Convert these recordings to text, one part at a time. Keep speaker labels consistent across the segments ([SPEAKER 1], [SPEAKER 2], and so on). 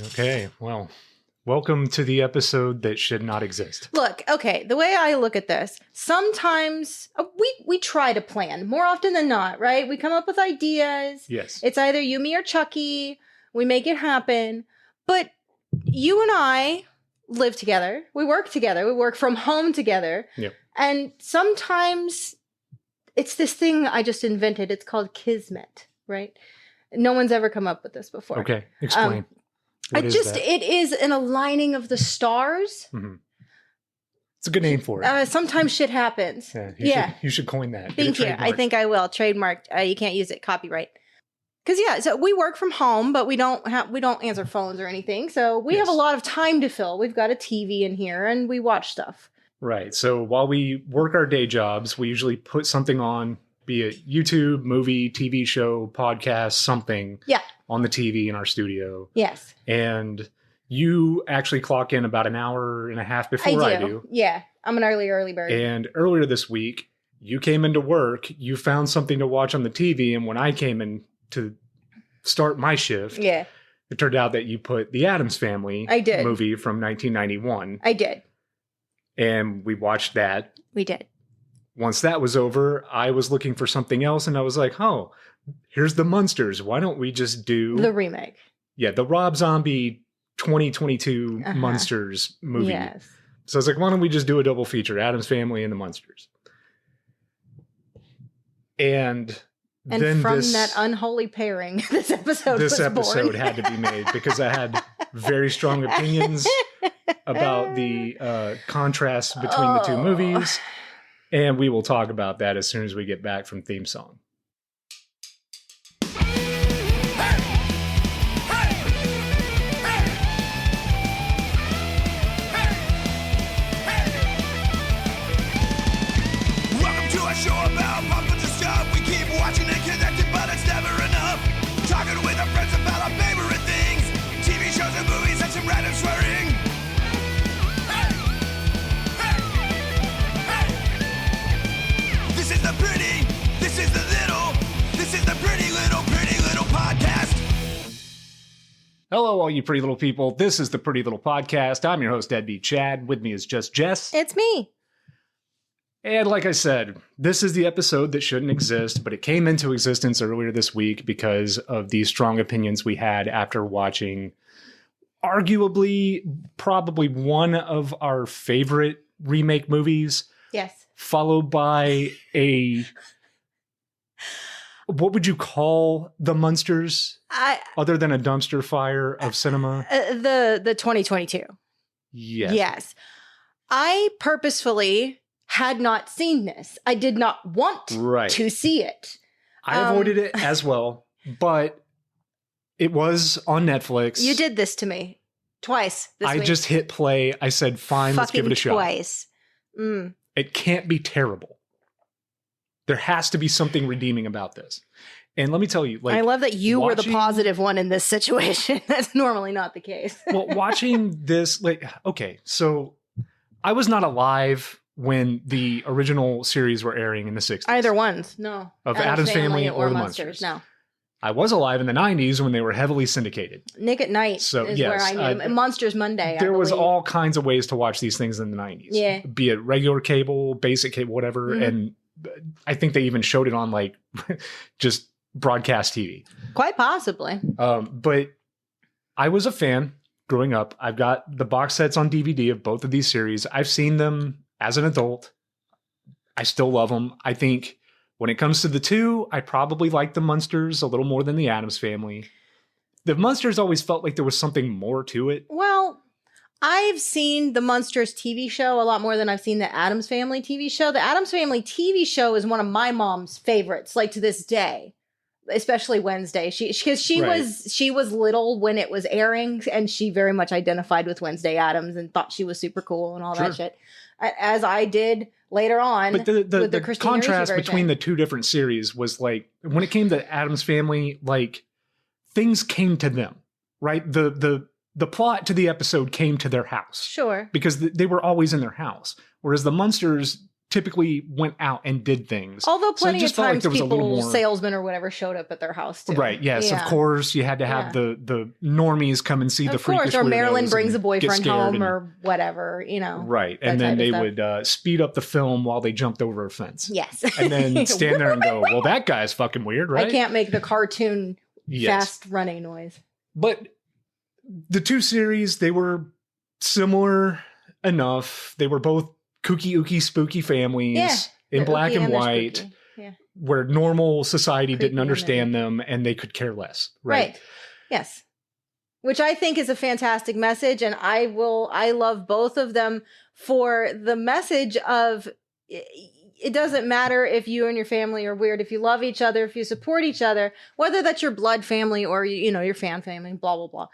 [SPEAKER 1] Okay, well, welcome to the episode that should not exist.
[SPEAKER 2] Look, okay, the way I look at this, sometimes we try to plan more often than not, right? We come up with ideas.
[SPEAKER 1] Yes.
[SPEAKER 2] It's either you, me, or Chucky. We make it happen. But you and I live together. We work together. We work from home together.
[SPEAKER 1] Yep.
[SPEAKER 2] And sometimes it's this thing I just invented. It's called Kismet, right? No one's ever come up with this before.
[SPEAKER 1] Okay, explain. What is that?
[SPEAKER 2] It is an aligning of the stars.
[SPEAKER 1] Mm-hmm. It's a good name for it.
[SPEAKER 2] Sometimes shit happens.
[SPEAKER 1] You should coin that.
[SPEAKER 2] Thank you. I think I will. Trademark. You can't use it. Copyright. Because so we work from home, but we don't answer phones or anything. So we have a lot of time to fill. We've got a TV in here and we watch stuff.
[SPEAKER 1] Right. So while we work our day jobs, we usually put something on, be it YouTube, movie, TV show, podcast, something on the TV in our studio.
[SPEAKER 2] Yes.
[SPEAKER 1] And you actually clock in about an hour and a half before I do.
[SPEAKER 2] Yeah. I'm an early bird.
[SPEAKER 1] And earlier this week, you came into work, you found something to watch on the TV. And when I came in to start my shift, it turned out that you put the Addams Family movie from 1991.
[SPEAKER 2] I did.
[SPEAKER 1] And we watched that.
[SPEAKER 2] We did.
[SPEAKER 1] Once that was over, I was looking for something else and I was like, oh, here's the Munsters. Why don't we just do
[SPEAKER 2] the remake? Yeah,
[SPEAKER 1] the Rob Zombie 2022 Munsters movie.
[SPEAKER 2] Yes.
[SPEAKER 1] So I was like, why don't we just do a double feature, Addams Family and the Munsters? And then
[SPEAKER 2] from that unholy pairing, this episode
[SPEAKER 1] had to be made because I had very strong opinions about the contrast between the two movies. And we will talk about that as soon as we get back from theme song.
[SPEAKER 3] Welcome to a show about pop culture stuff. We keep watching and connected, but it's never enough. Talking with our friends about our favorite things. TV shows and movies and some random swearing. This is the pretty little podcast.
[SPEAKER 1] Hello, all you pretty little people. This is the Pretty Little Podcast. I'm your host, Deadbeat Chad. With me is just Jess.
[SPEAKER 2] It's me.
[SPEAKER 1] And like I said, this is the episode that shouldn't exist, but it came into existence earlier this week because of the strong opinions we had after watching arguably probably one of our favorite remake movies.
[SPEAKER 2] Yes.
[SPEAKER 1] Followed by what would you call the Munsters? Other than a dumpster fire of cinema?
[SPEAKER 2] The 2022.
[SPEAKER 1] Yes.
[SPEAKER 2] Yes. I purposefully had not seen this. I did not want to see it.
[SPEAKER 1] I avoided it as well, but it was on Netflix.
[SPEAKER 2] You did this to me twice this week.
[SPEAKER 1] I just hit play. I said, fine, let's give it a shot.
[SPEAKER 2] Twice.
[SPEAKER 1] It can't be terrible. There has to be something redeeming about this. And let me tell you,
[SPEAKER 2] I love that you were the positive one in this situation. That's normally not the case.
[SPEAKER 1] Well, watching this, okay, so I was not alive when the original series were airing in the 60s.
[SPEAKER 2] Either ones, no.
[SPEAKER 1] Of Addams Family or the Munsters.
[SPEAKER 2] No.
[SPEAKER 1] I was alive in the 90s when they were heavily syndicated.
[SPEAKER 2] Nick at Night is where I knew them. Monsters Monday,
[SPEAKER 1] There was all kinds of ways to watch these things in the 90s.
[SPEAKER 2] Yeah.
[SPEAKER 1] Be it regular cable, basic cable, whatever. Mm-hmm. And I think they even showed it on just broadcast TV.
[SPEAKER 2] Quite possibly.
[SPEAKER 1] But I was a fan growing up. I've got the box sets on DVD of both of these series. I've seen them as an adult. I still love them. I think when it comes to the two, I probably like the Munsters a little more than the Addams Family. The Munsters always felt like there was something more to it.
[SPEAKER 2] Well, I've seen the Munsters TV show a lot more than I've seen the Addams Family TV show. The Addams Family TV show is one of my mom's favorites, to this day, especially Wednesday. She was little when it was airing, and she very much identified with Wednesday Addams and thought she was super cool and all that shit, as I did later on.
[SPEAKER 1] But the contrast between the two different series was when it came to Addams Family, things came to them, right? The plot to the episode came to their house.
[SPEAKER 2] Sure.
[SPEAKER 1] Because they were always in their house. Whereas the Munsters typically went out and did things.
[SPEAKER 2] Although
[SPEAKER 1] So it
[SPEAKER 2] plenty of
[SPEAKER 1] just felt like
[SPEAKER 2] times
[SPEAKER 1] there was a little
[SPEAKER 2] people,
[SPEAKER 1] more-
[SPEAKER 2] salesmen or whatever, showed up at their house too.
[SPEAKER 1] Right. Yes.
[SPEAKER 2] Yeah.
[SPEAKER 1] Of course, you had to have the normies come and see the
[SPEAKER 2] Of
[SPEAKER 1] freakish
[SPEAKER 2] course, or Marilyn
[SPEAKER 1] weirdos
[SPEAKER 2] brings
[SPEAKER 1] and
[SPEAKER 2] a
[SPEAKER 1] get
[SPEAKER 2] boyfriend
[SPEAKER 1] scared
[SPEAKER 2] home
[SPEAKER 1] and-
[SPEAKER 2] or whatever, you know.
[SPEAKER 1] Right.
[SPEAKER 2] that
[SPEAKER 1] And then
[SPEAKER 2] type of
[SPEAKER 1] they
[SPEAKER 2] stuff.
[SPEAKER 1] would speed up the film while they jumped over a fence.
[SPEAKER 2] Yes.
[SPEAKER 1] And then stand there and go, well, that guy's fucking weird, right?
[SPEAKER 2] I can't make the cartoon
[SPEAKER 1] Yes.
[SPEAKER 2] fast running noise.
[SPEAKER 1] But the two series, they were similar enough. They were both kooky, ooky, spooky families
[SPEAKER 2] Yeah,
[SPEAKER 1] in
[SPEAKER 2] The
[SPEAKER 1] black
[SPEAKER 2] ookie
[SPEAKER 1] and
[SPEAKER 2] the
[SPEAKER 1] white,
[SPEAKER 2] spooky. Yeah.
[SPEAKER 1] where normal society
[SPEAKER 2] Creepy
[SPEAKER 1] didn't
[SPEAKER 2] and
[SPEAKER 1] understand them and they could care less.
[SPEAKER 2] Right. Yes. Which I think is a fantastic message. And I love both of them for the message of it doesn't matter if you and your family are weird, if you love each other, if you support each other, whether that's your blood family or, you know, your fan family, blah, blah, blah.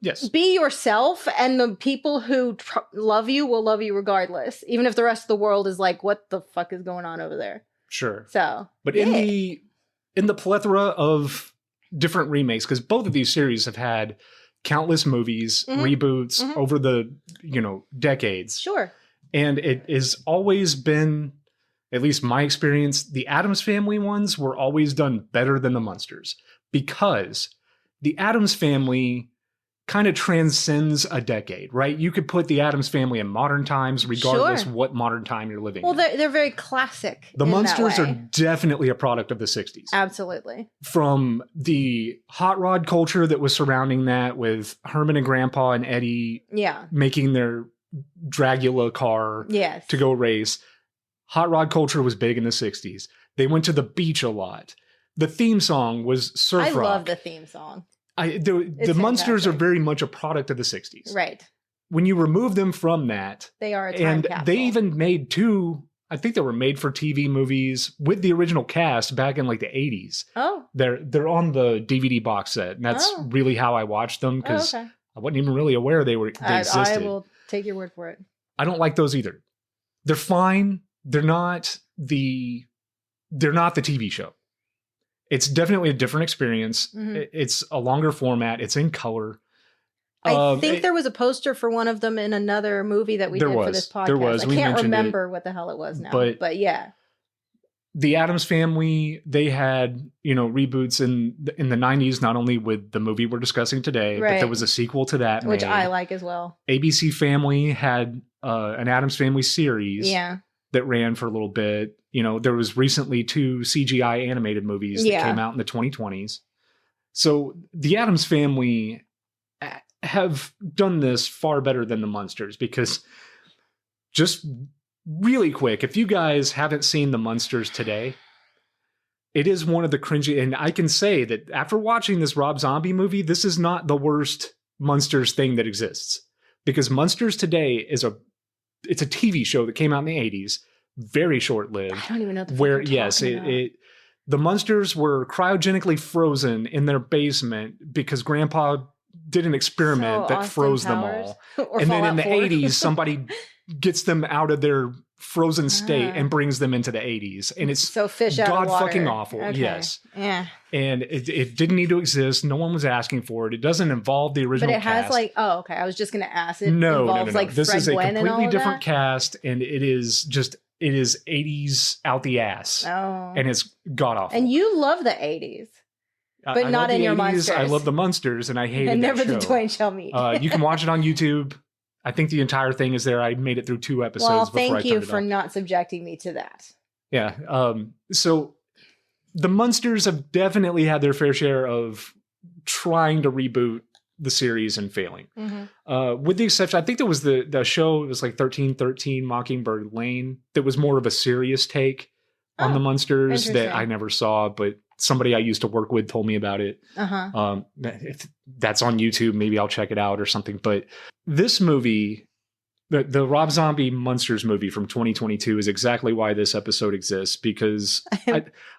[SPEAKER 1] Yes.
[SPEAKER 2] Be yourself, and the people who love you will love you regardless, even if the rest of the world is like, what the fuck is going on over there?
[SPEAKER 1] Sure.
[SPEAKER 2] So,
[SPEAKER 1] But
[SPEAKER 2] yeah.
[SPEAKER 1] in the plethora of different remakes, because both of these series have had countless movies, reboots over the, decades.
[SPEAKER 2] Sure.
[SPEAKER 1] And it has always been, at least my experience, the Addams Family ones were always done better than the Munsters, because the Addams Family kind of transcends a decade, right? You could put the Addams Family in modern times, regardless
[SPEAKER 2] Sure.
[SPEAKER 1] what modern time you're living
[SPEAKER 2] Well,
[SPEAKER 1] in.
[SPEAKER 2] they're very classic.
[SPEAKER 1] The
[SPEAKER 2] in that
[SPEAKER 1] Munsters are
[SPEAKER 2] way.
[SPEAKER 1] definitely a product of the 60s.
[SPEAKER 2] Absolutely.
[SPEAKER 1] From the hot rod culture that was surrounding that, with Herman and Grandpa and Eddie
[SPEAKER 2] Yeah.
[SPEAKER 1] making their Dragula car
[SPEAKER 2] Yes.
[SPEAKER 1] to go race. Hot rod culture was big in the 60s. They went to the beach a lot. The theme song was surf
[SPEAKER 2] I
[SPEAKER 1] rock.
[SPEAKER 2] love the theme song.
[SPEAKER 1] The Munsters are
[SPEAKER 2] fantastic.
[SPEAKER 1] very much a product of the 60s.
[SPEAKER 2] Right.
[SPEAKER 1] When you remove them from that,
[SPEAKER 2] They are a time
[SPEAKER 1] and
[SPEAKER 2] capsule.
[SPEAKER 1] they even made two, I think they were made for TV movies with the original cast back in like the 80s.
[SPEAKER 2] Oh.
[SPEAKER 1] They're on the DVD box set, and that's
[SPEAKER 2] Oh.
[SPEAKER 1] really how I watched them, because
[SPEAKER 2] Okay.
[SPEAKER 1] I wasn't even really aware they
[SPEAKER 2] I
[SPEAKER 1] existed.
[SPEAKER 2] will take your word for it.
[SPEAKER 1] I don't like those either. They're fine. They're not the TV show. It's definitely a different experience.
[SPEAKER 2] Mhm.
[SPEAKER 1] It's a longer format. It's in color.
[SPEAKER 2] I think there was a poster for one of them in another movie that we
[SPEAKER 1] There
[SPEAKER 2] did for
[SPEAKER 1] was.
[SPEAKER 2] this podcast.
[SPEAKER 1] There was.
[SPEAKER 2] I
[SPEAKER 1] We
[SPEAKER 2] can't
[SPEAKER 1] mentioned it.
[SPEAKER 2] remember what the hell it was now.
[SPEAKER 1] But
[SPEAKER 2] yeah.
[SPEAKER 1] The Addams Family, they had, reboots in the 90s, not only with the movie we're discussing today, but
[SPEAKER 2] Right.
[SPEAKER 1] there was a sequel to that
[SPEAKER 2] Which
[SPEAKER 1] made.
[SPEAKER 2] I like as well.
[SPEAKER 1] ABC Family had an Addams Family series
[SPEAKER 2] Yeah.
[SPEAKER 1] that ran for a little bit. There was recently 2 CGI animated movies that
[SPEAKER 2] Yeah.
[SPEAKER 1] came out in the 2020s. So the Addams Family have done this far better than the Munsters, because just really quick, if you guys haven't seen the Munsters today, it is one of the cringy, and I can say that after watching this Rob Zombie movie, this is not the worst Munsters thing that exists, because Munsters today it's a TV show that came out in the 80s, very short-lived,
[SPEAKER 2] I don't even know what the fuck
[SPEAKER 1] where
[SPEAKER 2] you're talking about.
[SPEAKER 1] the Munsters were cryogenically frozen in their basement because Grandpa did an experiment
[SPEAKER 2] So
[SPEAKER 1] that
[SPEAKER 2] Austin
[SPEAKER 1] froze them
[SPEAKER 2] Powers?
[SPEAKER 1] all.
[SPEAKER 2] Or
[SPEAKER 1] And then
[SPEAKER 2] Fallout
[SPEAKER 1] in the
[SPEAKER 2] 4.
[SPEAKER 1] 80s, somebody gets them out of their frozen state
[SPEAKER 2] Ah.
[SPEAKER 1] and brings them into the 80s. And it's
[SPEAKER 2] So fish out
[SPEAKER 1] god
[SPEAKER 2] of water.
[SPEAKER 1] fucking awful.
[SPEAKER 2] Okay.
[SPEAKER 1] Yes.
[SPEAKER 2] Yeah.
[SPEAKER 1] And it didn't need to exist. No one was asking for it. It doesn't involve the
[SPEAKER 2] But
[SPEAKER 1] original
[SPEAKER 2] it has
[SPEAKER 1] cast.
[SPEAKER 2] okay. I was just going to ask. It
[SPEAKER 1] No.
[SPEAKER 2] involves like
[SPEAKER 1] This
[SPEAKER 2] Fred
[SPEAKER 1] is a
[SPEAKER 2] Gwynn and all
[SPEAKER 1] completely
[SPEAKER 2] of
[SPEAKER 1] different
[SPEAKER 2] that?
[SPEAKER 1] cast, and it is 80s out the ass.
[SPEAKER 2] Oh.
[SPEAKER 1] And it's god awful.
[SPEAKER 2] And you love the 80s.
[SPEAKER 1] I
[SPEAKER 2] but
[SPEAKER 1] love
[SPEAKER 2] not
[SPEAKER 1] the
[SPEAKER 2] in your
[SPEAKER 1] 80s, I
[SPEAKER 2] Munsters.
[SPEAKER 1] love the Munsters, and I hated
[SPEAKER 2] And
[SPEAKER 1] that
[SPEAKER 2] never
[SPEAKER 1] show.
[SPEAKER 2] the twain shall meet.
[SPEAKER 1] You can watch it on YouTube. I think the entire thing is there. I made it through 2 episodes
[SPEAKER 2] well,
[SPEAKER 1] before I
[SPEAKER 2] thank you
[SPEAKER 1] turned it
[SPEAKER 2] for
[SPEAKER 1] off.
[SPEAKER 2] not subjecting me to that.
[SPEAKER 1] Yeah. So the Munsters have definitely had their fair share of trying to reboot the series and failing. With the exception, I think there was the show, it was like 1313 Mockingbird Lane, that was more of a serious take on the Munsters that
[SPEAKER 2] interesting.
[SPEAKER 1] I never saw, but somebody I used to work with told me about it.
[SPEAKER 2] Uh-huh.
[SPEAKER 1] If that's on YouTube, maybe I'll check it out or something. But this movie, the Rob Zombie Munsters movie from 2022, is exactly why this episode exists, because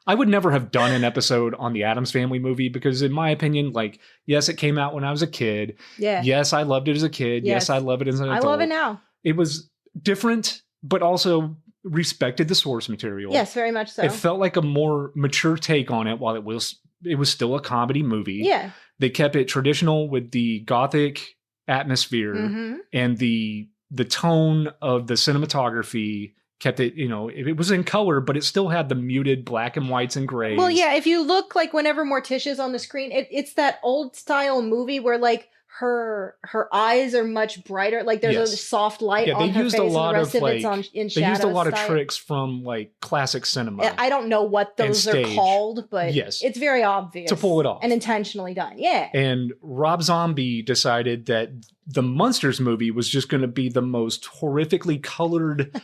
[SPEAKER 1] I would never have done an episode on the Addams Family movie, because in my opinion, like, yes, it came out when I was a kid.
[SPEAKER 2] Yeah.
[SPEAKER 1] Yes, I loved it as a kid. Yes, I love it as an adult.
[SPEAKER 2] I love it now.
[SPEAKER 1] It was different, but also respected the source material.
[SPEAKER 2] Yes, very much so.
[SPEAKER 1] It felt like a more mature take on it, while it was still a comedy movie.
[SPEAKER 2] Yeah.
[SPEAKER 1] They kept it traditional with the gothic atmosphere
[SPEAKER 2] Mhm.
[SPEAKER 1] and the tone of the cinematography kept it, it was in color, but it still had the muted black and whites and grays.
[SPEAKER 2] Well, yeah, if you look like whenever Morticia's on the screen, it's that old style movie where like her eyes are much brighter. Like there's a soft light on her face, and the rest of it's in shadow.
[SPEAKER 1] They used a lot of tricks from like classic cinema.
[SPEAKER 2] I don't know what those are called, but it's very obvious
[SPEAKER 1] to pull it off
[SPEAKER 2] and intentionally done. Yeah.
[SPEAKER 1] And Rob Zombie decided that the Munsters movie was just going to be the most horrifically colored.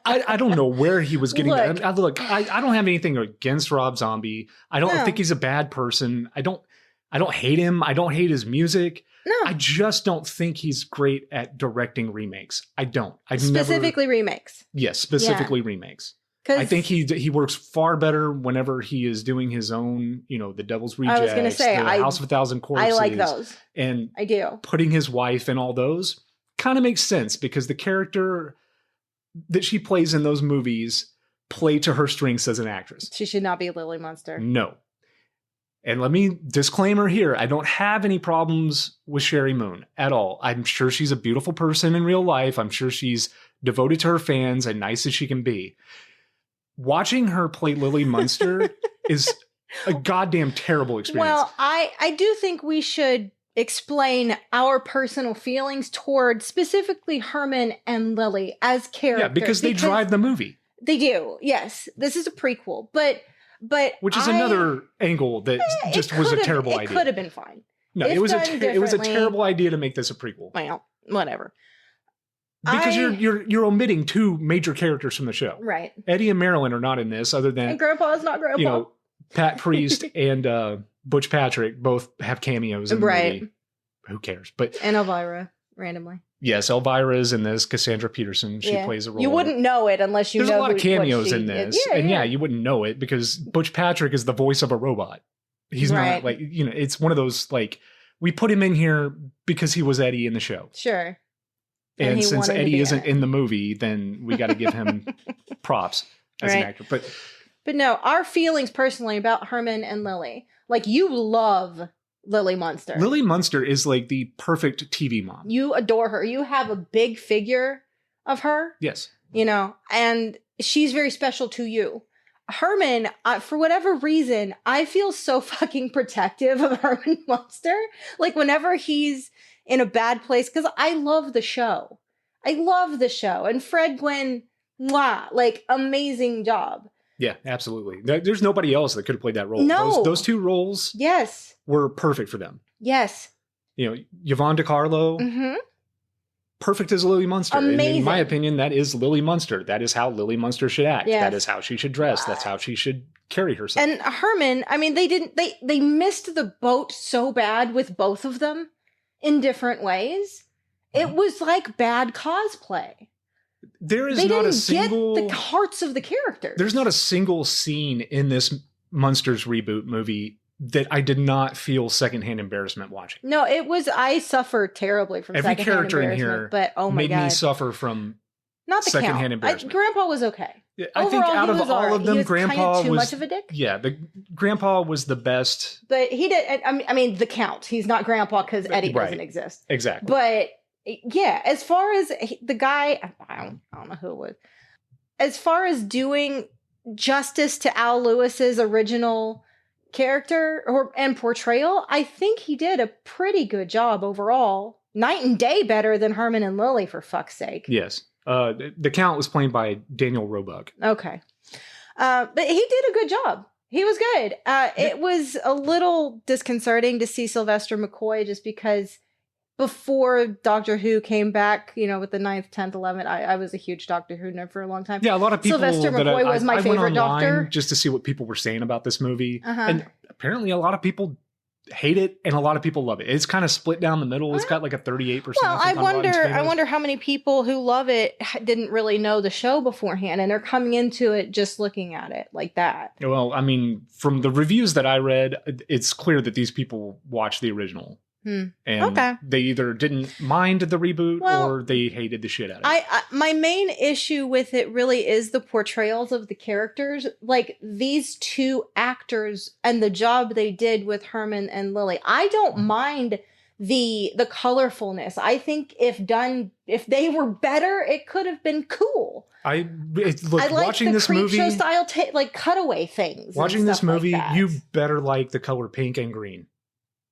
[SPEAKER 1] I don't know where he was getting that. I don't have anything against Rob Zombie. I don't think he's a bad person. I don't hate him. I don't hate his music.
[SPEAKER 2] No.
[SPEAKER 1] I just don't think he's great at directing remakes. I don't.
[SPEAKER 2] Specifically remakes.
[SPEAKER 1] Yes, specifically remakes. I think he works far better whenever he is doing his own, The Devil's Rejects,
[SPEAKER 2] I was going to say,
[SPEAKER 1] House of a Thousand Corpses.
[SPEAKER 2] I like those.
[SPEAKER 1] And
[SPEAKER 2] I do.
[SPEAKER 1] Putting his wife in all those kind of makes sense because the character that she plays in those movies play to her strengths as an actress.
[SPEAKER 2] She should not be Lily Munster.
[SPEAKER 1] No. And let me disclaimer here, I don't have any problems with Sherry Moon at all. I'm sure she's a beautiful person in real life. I'm sure she's devoted to her fans and nice as she can be. Watching her play Lily Munster is a goddamn terrible experience.
[SPEAKER 2] Well, I do think we should explain our personal feelings toward specifically Herman and Lily as characters.
[SPEAKER 1] Yeah, because they drive the movie.
[SPEAKER 2] They do, yes. This is a prequel, but
[SPEAKER 1] which is another angle that just was a terrible idea.
[SPEAKER 2] It could have been fine.
[SPEAKER 1] No, it was a terrible idea to make this a prequel.
[SPEAKER 2] Well, whatever.
[SPEAKER 1] Because you're omitting two major characters from the show.
[SPEAKER 2] Right.
[SPEAKER 1] Eddie and Marilyn are not in this, other than
[SPEAKER 2] and Grandpa's not Grandpa.
[SPEAKER 1] Pat Priest and Butch Patrick both have cameos in the movie. Who cares?
[SPEAKER 2] And Elvira, randomly.
[SPEAKER 1] Yes, Elvira is in this. Cassandra Peterson, she plays a role.
[SPEAKER 2] You wouldn't know it unless you know.
[SPEAKER 1] There's a lot of cameos in this. Yeah, you wouldn't know it because Butch Patrick is the voice of a robot. He's not like, it's one of those like, we put him in here because he was Eddie in the show.
[SPEAKER 2] Sure.
[SPEAKER 1] And since Eddie isn't in the movie, then we got to give him props as an actor.
[SPEAKER 2] But no, our feelings personally about Herman and Lily, like you love Lily Munster.
[SPEAKER 1] Lily Munster is like the perfect TV mom.
[SPEAKER 2] You adore her. You have a big figure of her.
[SPEAKER 1] Yes.
[SPEAKER 2] And she's very special to you. Herman, for whatever reason, I feel so fucking protective of Herman Munster. Like whenever he's in a bad place, because I love the show. And Fred Gwynne, like amazing job.
[SPEAKER 1] Yeah, absolutely. There's nobody else that could have played that role.
[SPEAKER 2] No.
[SPEAKER 1] Those two roles were perfect for them.
[SPEAKER 2] Yes.
[SPEAKER 1] Yvonne DiCarlo, perfect as Lily Munster.
[SPEAKER 2] Amazing.
[SPEAKER 1] And in my opinion, that is Lily Munster. That is how Lily Munster should act.
[SPEAKER 2] Yes.
[SPEAKER 1] That is how she should dress. That's how she should carry herself.
[SPEAKER 2] And Herman, I mean, they missed the boat so bad with both of them in different ways. It was like bad cosplay.
[SPEAKER 1] They
[SPEAKER 2] didn't get the hearts of the characters.
[SPEAKER 1] There's not a single scene in this Munsters reboot movie that I did not feel secondhand embarrassment watching.
[SPEAKER 2] No, I suffered terribly from
[SPEAKER 1] every
[SPEAKER 2] secondhand
[SPEAKER 1] character in here.
[SPEAKER 2] But oh my God,
[SPEAKER 1] made me suffer from
[SPEAKER 2] not the
[SPEAKER 1] secondhand embarrassment.
[SPEAKER 2] Grandpa was okay.
[SPEAKER 1] I think out of all of them, Grandpa was
[SPEAKER 2] too much of a dick.
[SPEAKER 1] Yeah, the Grandpa was the best.
[SPEAKER 2] But he did. I mean, the Count. He's not Grandpa because Eddie doesn't exist.
[SPEAKER 1] Exactly.
[SPEAKER 2] But yeah, as far as the guy, I don't know who it was. As far as doing justice to Al Lewis's original character and portrayal, I think he did a pretty good job overall. Night and day better than Herman and Lily, for fuck's sake.
[SPEAKER 1] Yes. The Count was played by Daniel Roebuck.
[SPEAKER 2] Okay. But he did a good job. He was good. It was a little disconcerting to see Sylvester McCoy just because before Doctor Who came back, with the 9th, 10th, 11th, I was a huge Doctor Who nerd for a long time.
[SPEAKER 1] Yeah, a lot of people.
[SPEAKER 2] Sylvester McCoy was my favorite
[SPEAKER 1] went online
[SPEAKER 2] Doctor.
[SPEAKER 1] Just to see what people were saying about this movie. And apparently a lot of people hate it and a lot of people love it. It's kind of split down the middle. It's got like a 38%.
[SPEAKER 2] Well, I wonder how many people who love it didn't really know the show beforehand and they're coming into it just looking at it like that.
[SPEAKER 1] Well, I mean, from the reviews that I read, it's clear that these people watched the original. And they either didn't mind the reboot or they hated the shit out of it.
[SPEAKER 2] My main issue with it really is the portrayals of the characters. Like these two actors and the job they did with Herman and Lily. I don't mind the colorfulness. I think if they were better, it could have been cool.
[SPEAKER 1] Look,
[SPEAKER 2] I like
[SPEAKER 1] watching
[SPEAKER 2] the
[SPEAKER 1] this movie,
[SPEAKER 2] Creepshow style like cutaway things.
[SPEAKER 1] watching this movie,
[SPEAKER 2] like
[SPEAKER 1] you better like the color pink and green,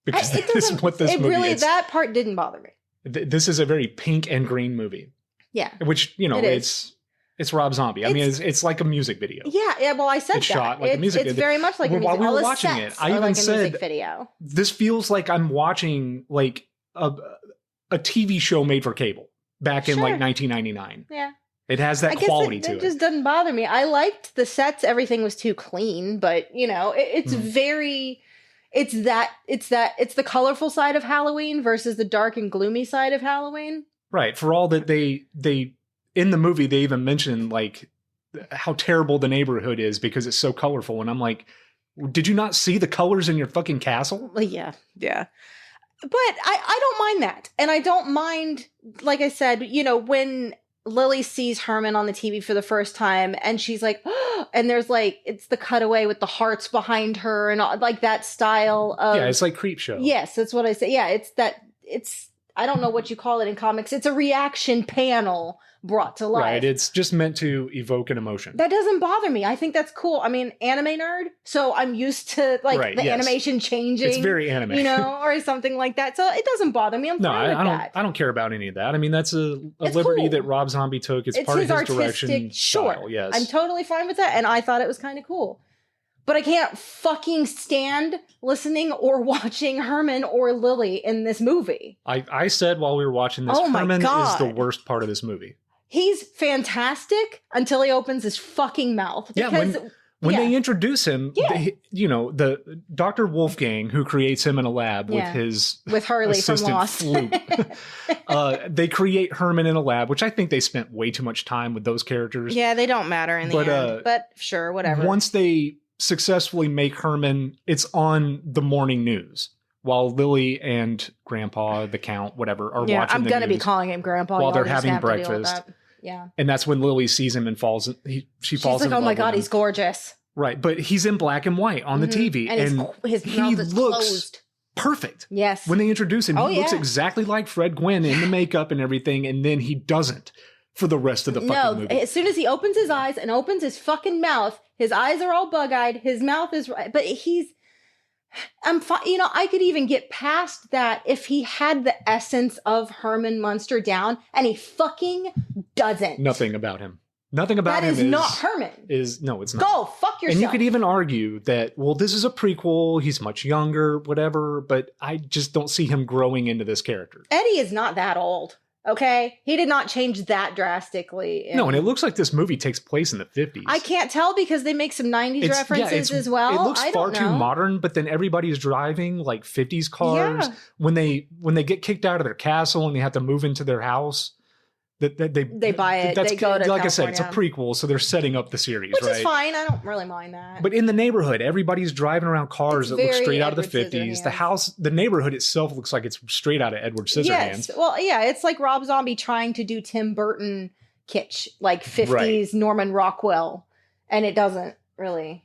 [SPEAKER 1] because that is what this movie is.
[SPEAKER 2] That part didn't bother me.
[SPEAKER 1] This is a very pink and green movie.
[SPEAKER 2] Yeah,
[SPEAKER 1] which it's Rob Zombie. I mean, it's like a music video.
[SPEAKER 2] Yeah. Well, I said
[SPEAKER 1] it's shot like a music video.
[SPEAKER 2] It's very much like a music.
[SPEAKER 1] While we
[SPEAKER 2] All
[SPEAKER 1] were
[SPEAKER 2] the
[SPEAKER 1] watching it,
[SPEAKER 2] sets
[SPEAKER 1] I even
[SPEAKER 2] like a
[SPEAKER 1] said,
[SPEAKER 2] music video.
[SPEAKER 1] "This feels like I'm watching like a TV show made for cable back in like 1999."
[SPEAKER 2] Yeah.
[SPEAKER 1] It has that quality to it.
[SPEAKER 2] It just doesn't bother me. I liked the sets. Everything was too clean, but it's very, it's the colorful side of Halloween versus the dark and gloomy side of Halloween.
[SPEAKER 1] Right. For all that they in the movie, they even mention like how terrible the neighborhood is because it's so colorful. And I'm like, did you not see the colors in your fucking castle?
[SPEAKER 2] Well, yeah. But I don't mind that. And I don't mind, like I said, when Lily sees Herman on the TV for the first time and she's like, oh, and there's like, it's the cutaway with the hearts behind her and all, like that style of.
[SPEAKER 1] Yeah, it's like Creepshow.
[SPEAKER 2] Yes, that's what I say. Yeah, I don't know what you call it in comics. It's a reaction panel brought to life.
[SPEAKER 1] Right, it's just meant to evoke an emotion.
[SPEAKER 2] That doesn't bother me. I think that's cool. I mean, anime nerd, so I'm used to animation changing.
[SPEAKER 1] It's very anime,
[SPEAKER 2] or something like that. So it doesn't bother me. I'm fine with that.
[SPEAKER 1] I don't care about any of that. I mean, that's a liberty that Rob Zombie took. It's part of his direction style. Yes,
[SPEAKER 2] I'm totally fine with that, and I thought it was kind of cool. But I can't fucking stand listening or watching Herman or Lily in this movie.
[SPEAKER 1] I said while we were watching this, Herman is the worst part of this movie.
[SPEAKER 2] He's fantastic until he opens his fucking mouth.
[SPEAKER 1] Because, when they introduce him, the Dr. Wolfgang, who creates him in a lab with Hurley from Lost, they create Herman in a lab, which I think they spent way too much time with those characters.
[SPEAKER 2] Yeah, they don't matter in the end. But sure, whatever.
[SPEAKER 1] Once they successfully make Herman, it's on the morning news. While Lily and Grandpa, the Count, whatever, are watching the news. I'm going to
[SPEAKER 2] be calling him Grandpa.
[SPEAKER 1] While they're having breakfast.
[SPEAKER 2] Yeah.
[SPEAKER 1] And that's when Lily sees him and she's falls in love.
[SPEAKER 2] Oh my God, he's gorgeous.
[SPEAKER 1] Right. But he's in black and white on the TV.
[SPEAKER 2] And his mouth is closed.
[SPEAKER 1] Perfect.
[SPEAKER 2] Yes.
[SPEAKER 1] When they introduce him, he looks exactly like Fred Gwynn in the makeup and everything. And then he doesn't for the rest of the fucking movie.
[SPEAKER 2] As soon as he opens his eyes and opens his fucking mouth, his eyes are all bug-eyed. His mouth is right. But I'm fine. I could even get past that if he had the essence of Herman Munster down, and he fucking doesn't.
[SPEAKER 1] Nothing about him. Nothing about him
[SPEAKER 2] is not Herman.
[SPEAKER 1] No, it's not.
[SPEAKER 2] Go fuck yourself.
[SPEAKER 1] And you could even argue that, well, this is a prequel. He's much younger, whatever. But I just don't see him growing into this character.
[SPEAKER 2] Eddie is not that old. Okay, he did not change that drastically.
[SPEAKER 1] No, and it looks like this movie takes place in the 50s.
[SPEAKER 2] I can't tell because they make some 90s references as well.
[SPEAKER 1] It looks far too modern, but then everybody's driving like 50s cars. Yeah. When they get kicked out of their castle and they have to move into their house, they buy it. They go to
[SPEAKER 2] like
[SPEAKER 1] California. I said, it's a prequel, so they're setting up the series,
[SPEAKER 2] which is fine. I don't really mind that.
[SPEAKER 1] But in the neighborhood, everybody's driving around cars that look straight out of the 50s. The house, the neighborhood itself looks like it's straight out of Edward Scissorhands.
[SPEAKER 2] Yes. Well, yeah, it's like Rob Zombie trying to do Tim Burton kitsch, like 50s Norman Rockwell, and it doesn't really.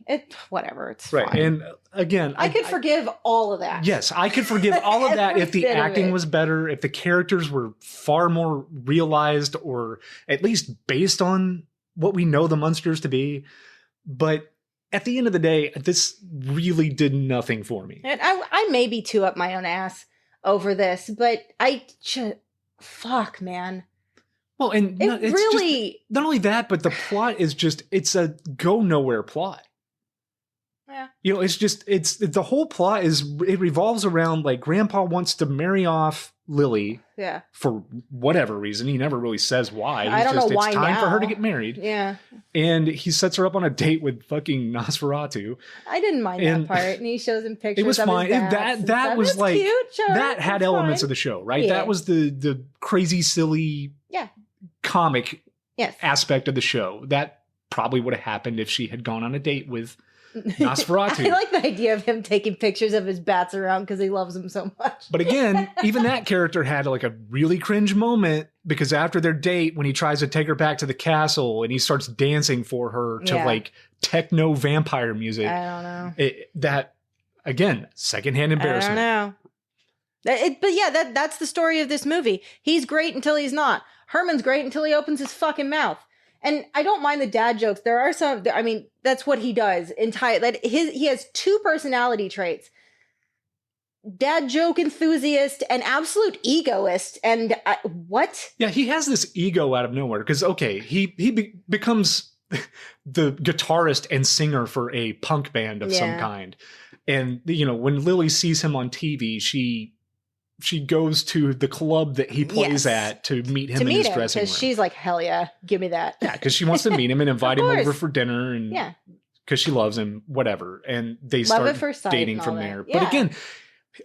[SPEAKER 2] Whatever. It's fine.
[SPEAKER 1] And again,
[SPEAKER 2] I could forgive all of that.
[SPEAKER 1] Yes, I could forgive all of that if the acting was better, if the characters were far more realized, or at least based on what we know the Munsters to be. But at the end of the day, this really did nothing for me.
[SPEAKER 2] And I may be too up my own ass over this, but fuck, man.
[SPEAKER 1] Well, and it's really just, not only that, but the plot is it's a go nowhere plot.
[SPEAKER 2] Yeah.
[SPEAKER 1] It's the whole plot it revolves around like Grandpa wants to marry off Lily.
[SPEAKER 2] Yeah.
[SPEAKER 1] For whatever reason. He never really says why.
[SPEAKER 2] I don't know why
[SPEAKER 1] it's time for her to get married.
[SPEAKER 2] Yeah.
[SPEAKER 1] And he sets her up on a date with fucking Nosferatu.
[SPEAKER 2] I didn't mind that part. And he shows him pictures.
[SPEAKER 1] It was fine. That was like
[SPEAKER 2] cute. Sure,
[SPEAKER 1] that had elements of the show, right? Yeah. That was the crazy, silly comic aspect of the show. That probably would have happened if she had gone on a date with Nosferatu.
[SPEAKER 2] I like the idea of him taking pictures of his bats around because he loves them so much.
[SPEAKER 1] But again, even that character had like a really cringe moment because after their date, when he tries to take her back to the castle and he starts dancing for her to like techno vampire music.
[SPEAKER 2] I don't know.
[SPEAKER 1] That, again, secondhand embarrassment.
[SPEAKER 2] I don't know. But yeah, that's the story of this movie. He's great until he's not. Herman's great until he opens his fucking mouth. And I don't mind the dad jokes. There are some, I mean, that's what he does. He has two personality traits. Dad joke enthusiast and absolute egoist. And what?
[SPEAKER 1] Yeah, he has this ego out of nowhere. Because, okay, he becomes the guitarist and singer for a punk band of some kind. And, you know, when Lily sees him on TV, she goes to the club that he plays at to meet him in his dressing room.
[SPEAKER 2] Because she's like, hell yeah, give me that.
[SPEAKER 1] Yeah, because she wants to meet him and invite him over for dinner. And because she loves him, whatever. And they start dating from there. Yeah. But again,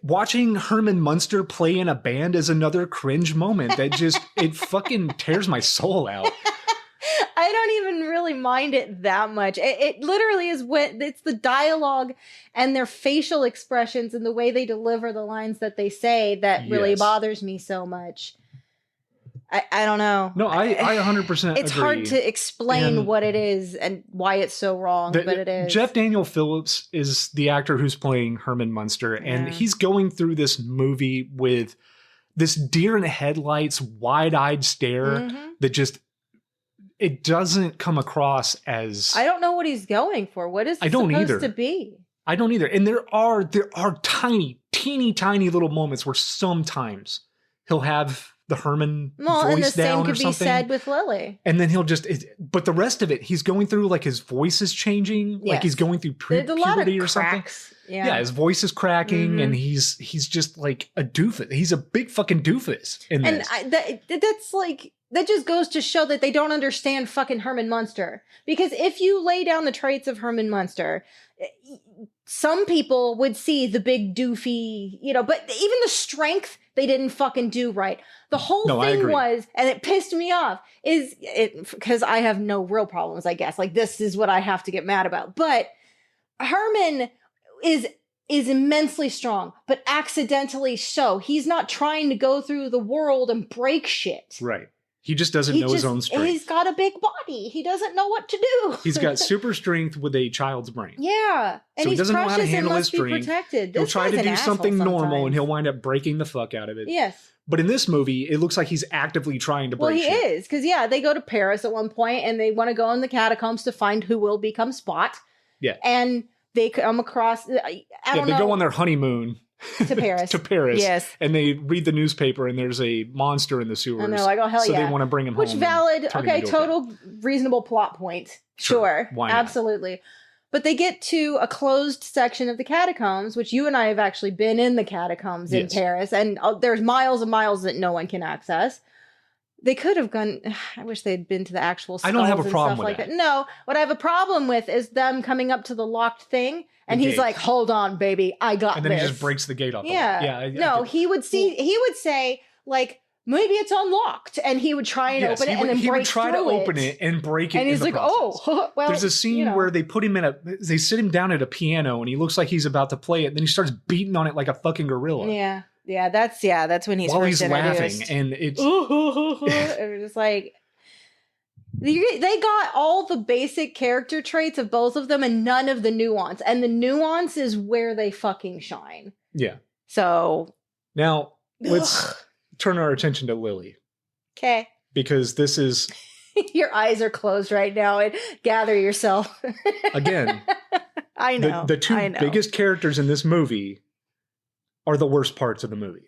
[SPEAKER 1] watching Herman Munster play in a band is another cringe moment that just, it fucking tears my soul out.
[SPEAKER 2] I don't even really mind it that much. It literally is it's the dialogue and their facial expressions and the way they deliver the lines that they say that really bothers me so much. I don't know.
[SPEAKER 1] No, I 100%
[SPEAKER 2] It's
[SPEAKER 1] agree.
[SPEAKER 2] hard to explain what it is and why it's so wrong, but it is.
[SPEAKER 1] Jeff Daniel Phillips is the actor who's playing Herman Munster, and he's going through this movie with this deer in the headlights, wide-eyed stare that just... It doesn't come across as...
[SPEAKER 2] I don't know what he's going for. What is it supposed to be?
[SPEAKER 1] I don't either. And there are tiny, teeny tiny little moments where sometimes he'll have the Herman voice down or something. And the same could be said
[SPEAKER 2] with Lily.
[SPEAKER 1] And then he'll just... but the rest of it, he's going through like his voice is changing. Like he's going through puberty or something. Yeah, his voice is cracking and he's just like a doofus. He's a big fucking doofus in this.
[SPEAKER 2] And that's like... That just goes to show that they don't understand fucking Herman Munster. Because if you lay down the traits of Herman Munster, some people would see the big doofy, you know, but even the strength they didn't fucking do right. The whole thing was, and it pissed me off, is it because I have no real problems, I guess. Like, this is what I have to get mad about. But Herman is immensely strong, but accidentally so. He's not trying to go through the world and break shit.
[SPEAKER 1] Right. He just doesn't know his own strength.
[SPEAKER 2] He's got a big body. He doesn't know what to do.
[SPEAKER 1] He's got super strength with a child's brain.
[SPEAKER 2] Yeah. And
[SPEAKER 1] so he doesn't know how to handle his
[SPEAKER 2] strength.
[SPEAKER 1] He'll try to do something normal and he'll wind up breaking the fuck out of it.
[SPEAKER 2] Yes.
[SPEAKER 1] But in this movie, it looks like he's actively trying to break shit.
[SPEAKER 2] Well, he is. Because, they go to Paris at one point and they want to go in the catacombs to find who will become Spot.
[SPEAKER 1] Yeah.
[SPEAKER 2] And they come across... they
[SPEAKER 1] go on their honeymoon.
[SPEAKER 2] To Paris.
[SPEAKER 1] To Paris.
[SPEAKER 2] Yes.
[SPEAKER 1] And they read the newspaper and there's a monster in the sewers.
[SPEAKER 2] And they're like, oh, hell
[SPEAKER 1] so
[SPEAKER 2] yeah.
[SPEAKER 1] So they want to bring him
[SPEAKER 2] home. Which valid, total reasonable plot point. Sure.
[SPEAKER 1] Why not?
[SPEAKER 2] Absolutely. But they get to a closed section of the catacombs, which you and I have actually been in the catacombs in Paris. And there's miles and miles that no one can access. They could have gone... I wish they'd been to the actual skulls.
[SPEAKER 1] I don't have a problem with that.
[SPEAKER 2] No. What I have a problem with is them coming up to the locked thing. And he's like, hold on, baby, I got this.
[SPEAKER 1] And then he just breaks the gate off.
[SPEAKER 2] Yeah. He would say, like, maybe it's unlocked. And he would try and open it and then break through it. He would try to open it
[SPEAKER 1] and break it.
[SPEAKER 2] And he's like, oh, well.
[SPEAKER 1] There's a scene where they put him they sit him down at a piano and he looks like he's about to play it. Then he starts beating on it like a fucking gorilla.
[SPEAKER 2] Yeah. Yeah, that's when he's
[SPEAKER 1] while
[SPEAKER 2] first
[SPEAKER 1] he's
[SPEAKER 2] introduced.
[SPEAKER 1] laughing. And it's...
[SPEAKER 2] it was just like... They got all the basic character traits of both of them and none of the nuance. And the nuance is where they fucking shine.
[SPEAKER 1] Yeah.
[SPEAKER 2] So.
[SPEAKER 1] Now, let's turn our attention to Lily.
[SPEAKER 2] Okay.
[SPEAKER 1] Because this is...
[SPEAKER 2] Your eyes are closed right now and gather yourself.
[SPEAKER 1] Again.
[SPEAKER 2] I know.
[SPEAKER 1] The two biggest characters in this movie are the worst parts of the movie.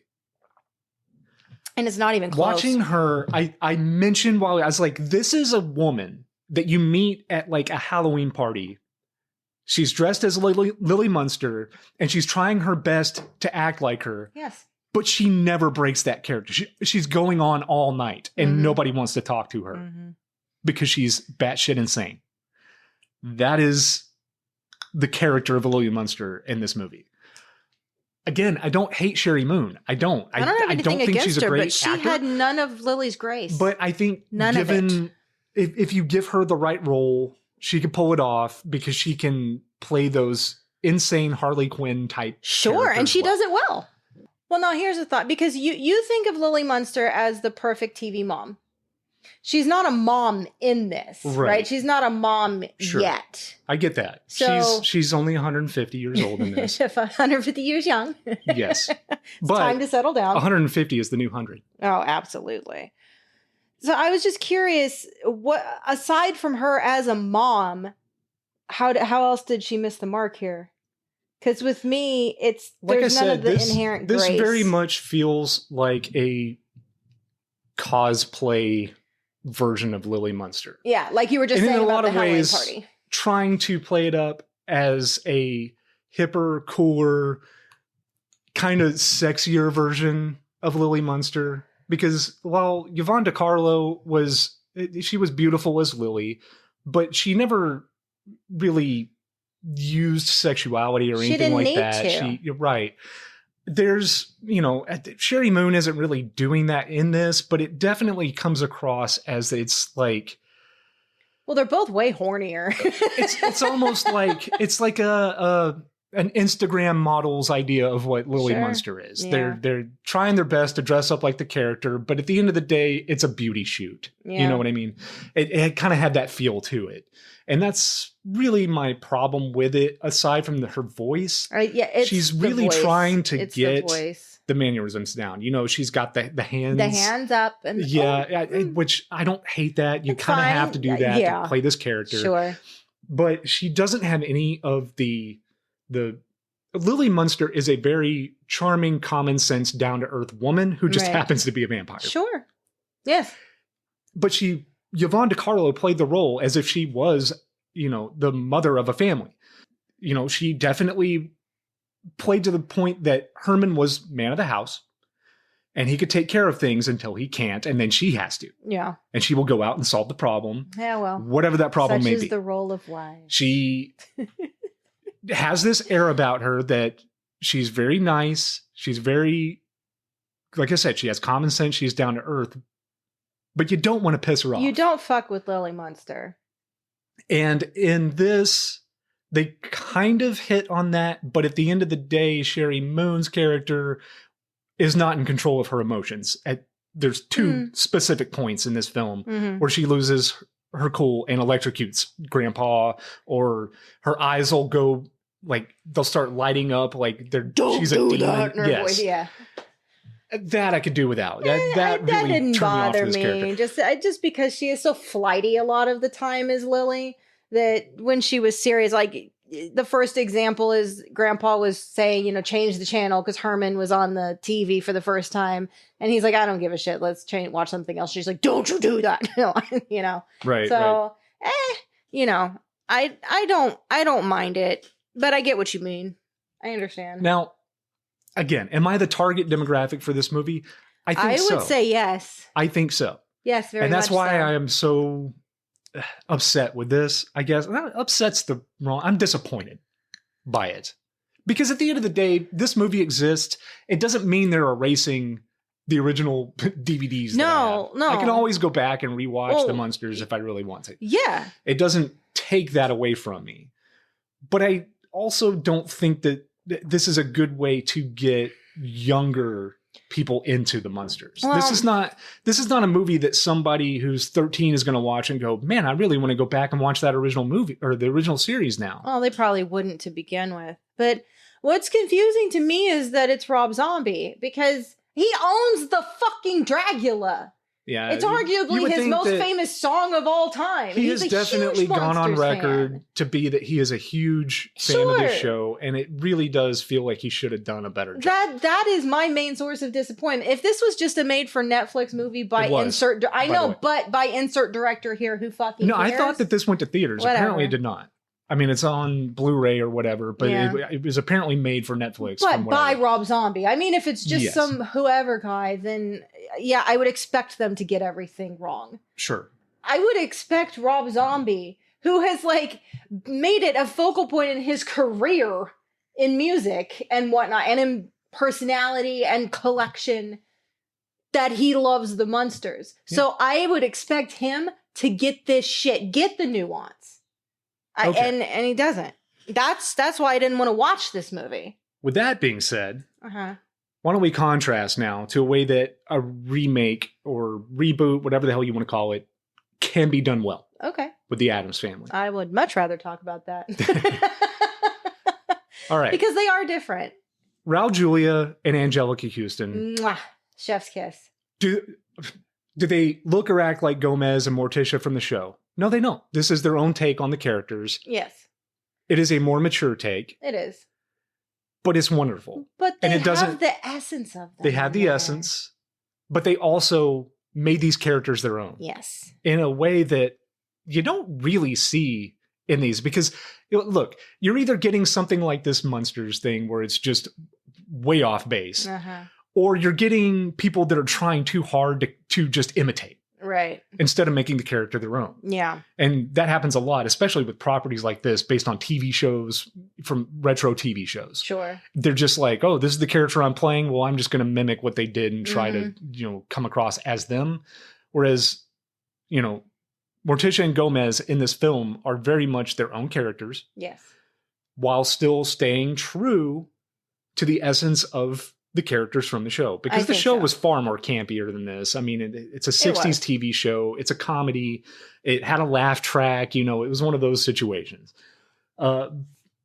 [SPEAKER 2] And it's not even close.
[SPEAKER 1] Watching her, I mentioned while I was like, this is a woman that you meet at like a Halloween party. She's dressed as Lily Munster and she's trying her best to act like her.
[SPEAKER 2] Yes.
[SPEAKER 1] But she never breaks that character. She's going on all night and nobody wants to talk to her because she's batshit insane. That is the character of Lily Munster in this movie. Again, I don't hate Sherry Moon. I don't.
[SPEAKER 2] I don't have anything
[SPEAKER 1] think
[SPEAKER 2] against
[SPEAKER 1] she's a
[SPEAKER 2] her,
[SPEAKER 1] great
[SPEAKER 2] but she
[SPEAKER 1] actor.
[SPEAKER 2] had none of Lily's grace.
[SPEAKER 1] But I think
[SPEAKER 2] given
[SPEAKER 1] if you give her the right role, she could pull it off because she can play those insane Harley Quinn type.
[SPEAKER 2] Sure, and she does it well. Well, now here's a thought, because you think of Lily Munster as the perfect TV mom. she's not a mom in this, right? She's not a mom yet.
[SPEAKER 1] I get that.
[SPEAKER 2] So,
[SPEAKER 1] she's only 150 years old in this.
[SPEAKER 2] 150 years young.
[SPEAKER 1] Yes.
[SPEAKER 2] It's time to settle down.
[SPEAKER 1] 150 is the new 100.
[SPEAKER 2] Oh, absolutely. So I was just curious, what aside from her as a mom, how else did she miss the mark here? Because with me, there's none of the inherent grace.
[SPEAKER 1] This very much feels like a cosplay version of Lily Munster.
[SPEAKER 2] Yeah, like you were just saying about the Halloween party.
[SPEAKER 1] Trying to play it up as a hipper, cooler, kind of sexier version of Lily Munster. Because while Yvonne DiCarlo was beautiful as Lily, but she never really used sexuality or anything like that. You're right. There's, Sherry Moon isn't really doing that in this, but it definitely comes across as it's like,
[SPEAKER 2] well, they're both way hornier.
[SPEAKER 1] it's almost like it's like an Instagram model's idea of what Lily Munster is. Yeah. They're trying their best to dress up like the character, but at the end of the day, it's a beauty shoot. Yeah. You know what I mean? It kind of had that feel to it. And that's really my problem with it, aside from her voice. She's really trying to get the mannerisms down. She's got the hands.
[SPEAKER 2] The hands up. And
[SPEAKER 1] which I don't hate that. You kind of have to do that to play this character.
[SPEAKER 2] Sure.
[SPEAKER 1] But she doesn't have any of the Lily Munster is a very charming, common sense, down-to-earth woman who just happens to be a vampire.
[SPEAKER 2] Sure. Yes.
[SPEAKER 1] But Yvonne DiCarlo played the role as if she was, the mother of a family. She definitely played to the point that Herman was man of the house and he could take care of things until he can't, and then she has to.
[SPEAKER 2] Yeah.
[SPEAKER 1] And she will go out and solve the problem.
[SPEAKER 2] Yeah, well.
[SPEAKER 1] Whatever that problem may be.
[SPEAKER 2] Such is the role of life.
[SPEAKER 1] She has this air about her that she's very nice. She's very, like I said, she has common sense. She's down to earth. But you don't want to piss her off.
[SPEAKER 2] You don't fuck with Lily Munster.
[SPEAKER 1] And in this, they kind of hit on that. But at the end of the day, Sherry Moon's character is not in control of her emotions. There's two specific points in this film where she loses her cool and electrocutes Grandpa, or her eyes will go like they'll start lighting up like she's a demon.
[SPEAKER 2] Yes. Yeah.
[SPEAKER 1] That I could do without. That really
[SPEAKER 2] didn't bother me.
[SPEAKER 1] Character.
[SPEAKER 2] Just because she is so flighty a lot of the time as Lily, that when she was serious, like the first example is Grandpa was saying, change the channel because Herman was on the TV for the first time, and he's like, I don't give a shit. Let's watch something else. She's like, don't you do that?
[SPEAKER 1] Right.
[SPEAKER 2] So, I don't mind it, but I get what you mean. I understand.
[SPEAKER 1] Now, again, am I the target demographic for this movie? I
[SPEAKER 2] would say yes.
[SPEAKER 1] I think so.
[SPEAKER 2] Yes, very much.
[SPEAKER 1] And that's why I am so upset with this, I guess. Upset's the wrong. I'm disappointed by it. Because at the end of the day, this movie exists. It doesn't mean they're erasing the original DVDs.
[SPEAKER 2] No.
[SPEAKER 1] I can always go back and rewatch the Munsters if I really want to.
[SPEAKER 2] Yeah.
[SPEAKER 1] It doesn't take that away from me. But I also don't think that this is a good way to get younger people into the Munsters.
[SPEAKER 2] Well,
[SPEAKER 1] this is not a movie that somebody who's 13 is going to watch and go, man, I really want to go back and watch that original movie or the original series now.
[SPEAKER 2] Well, they probably wouldn't to begin with. But what's confusing to me is that it's Rob Zombie, because he owns the fucking Dragula.
[SPEAKER 1] Yeah,
[SPEAKER 2] it's arguably his most famous song of all time.
[SPEAKER 1] He has definitely gone on record to be that he is a huge fan of this show, and it really does feel like he should have done a better job.
[SPEAKER 2] That is my main source of disappointment. If this was just a made-for-Netflix movie by insert director here who fucking cares.
[SPEAKER 1] I thought that this went to theaters. Whatever. Apparently it did not. I mean, it's on Blu-ray or whatever, but it was apparently made for Netflix.
[SPEAKER 2] But by Rob Zombie. I mean, if it's just some whoever guy, then I would expect them to get everything wrong.
[SPEAKER 1] Sure.
[SPEAKER 2] I would expect Rob Zombie, who has made it a focal point in his career in music and whatnot, and in personality and collection, that he loves the Munsters. Yeah. So I would expect him to get this shit, get the nuance. Okay. And he doesn't. That's why I didn't want to watch this movie.
[SPEAKER 1] With that being said, why don't we contrast now to a way that a remake or reboot, whatever the hell you want to call it, can be done well
[SPEAKER 2] Okay.
[SPEAKER 1] with the Addams Family.
[SPEAKER 2] I would much rather talk about that.
[SPEAKER 1] All right.
[SPEAKER 2] Because they are different.
[SPEAKER 1] Raul Julia and Angelica Houston.
[SPEAKER 2] Mwah. Chef's kiss.
[SPEAKER 1] Do they look or act like Gomez and Morticia from the show? No, they don't. This is their own take on the characters.
[SPEAKER 2] Yes,
[SPEAKER 1] It is a more mature take,
[SPEAKER 2] it is.
[SPEAKER 1] but it's wonderful.
[SPEAKER 2] But they
[SPEAKER 1] And it doesn't-
[SPEAKER 2] have the essence of them.
[SPEAKER 1] They have the
[SPEAKER 2] in there.
[SPEAKER 1] essence, but they also made these characters their own
[SPEAKER 2] Yes.
[SPEAKER 1] in a way that you don't really see in these. Because, look, you're either getting something like this Munsters thing where it's just way off base,
[SPEAKER 2] Uh-huh.
[SPEAKER 1] or you're getting people that are trying too hard to just imitate
[SPEAKER 2] Right.
[SPEAKER 1] instead of making the character their own.
[SPEAKER 2] Yeah.
[SPEAKER 1] And that happens a lot, especially with properties like this based on TV shows from retro TV shows.
[SPEAKER 2] Sure.
[SPEAKER 1] They're just like, oh, this is the character I'm playing. Well, I'm just going to mimic what they did and try to, come across as them. Whereas, Morticia and Gomez in this film are very much their own characters
[SPEAKER 2] Yes.
[SPEAKER 1] while still staying true to the essence of the characters from the show, because the
[SPEAKER 2] think
[SPEAKER 1] show
[SPEAKER 2] so.
[SPEAKER 1] was far more campier than this. I mean, it's a 60s
[SPEAKER 2] was.
[SPEAKER 1] TV show. It's a comedy. It had a laugh track. It was one of those situations.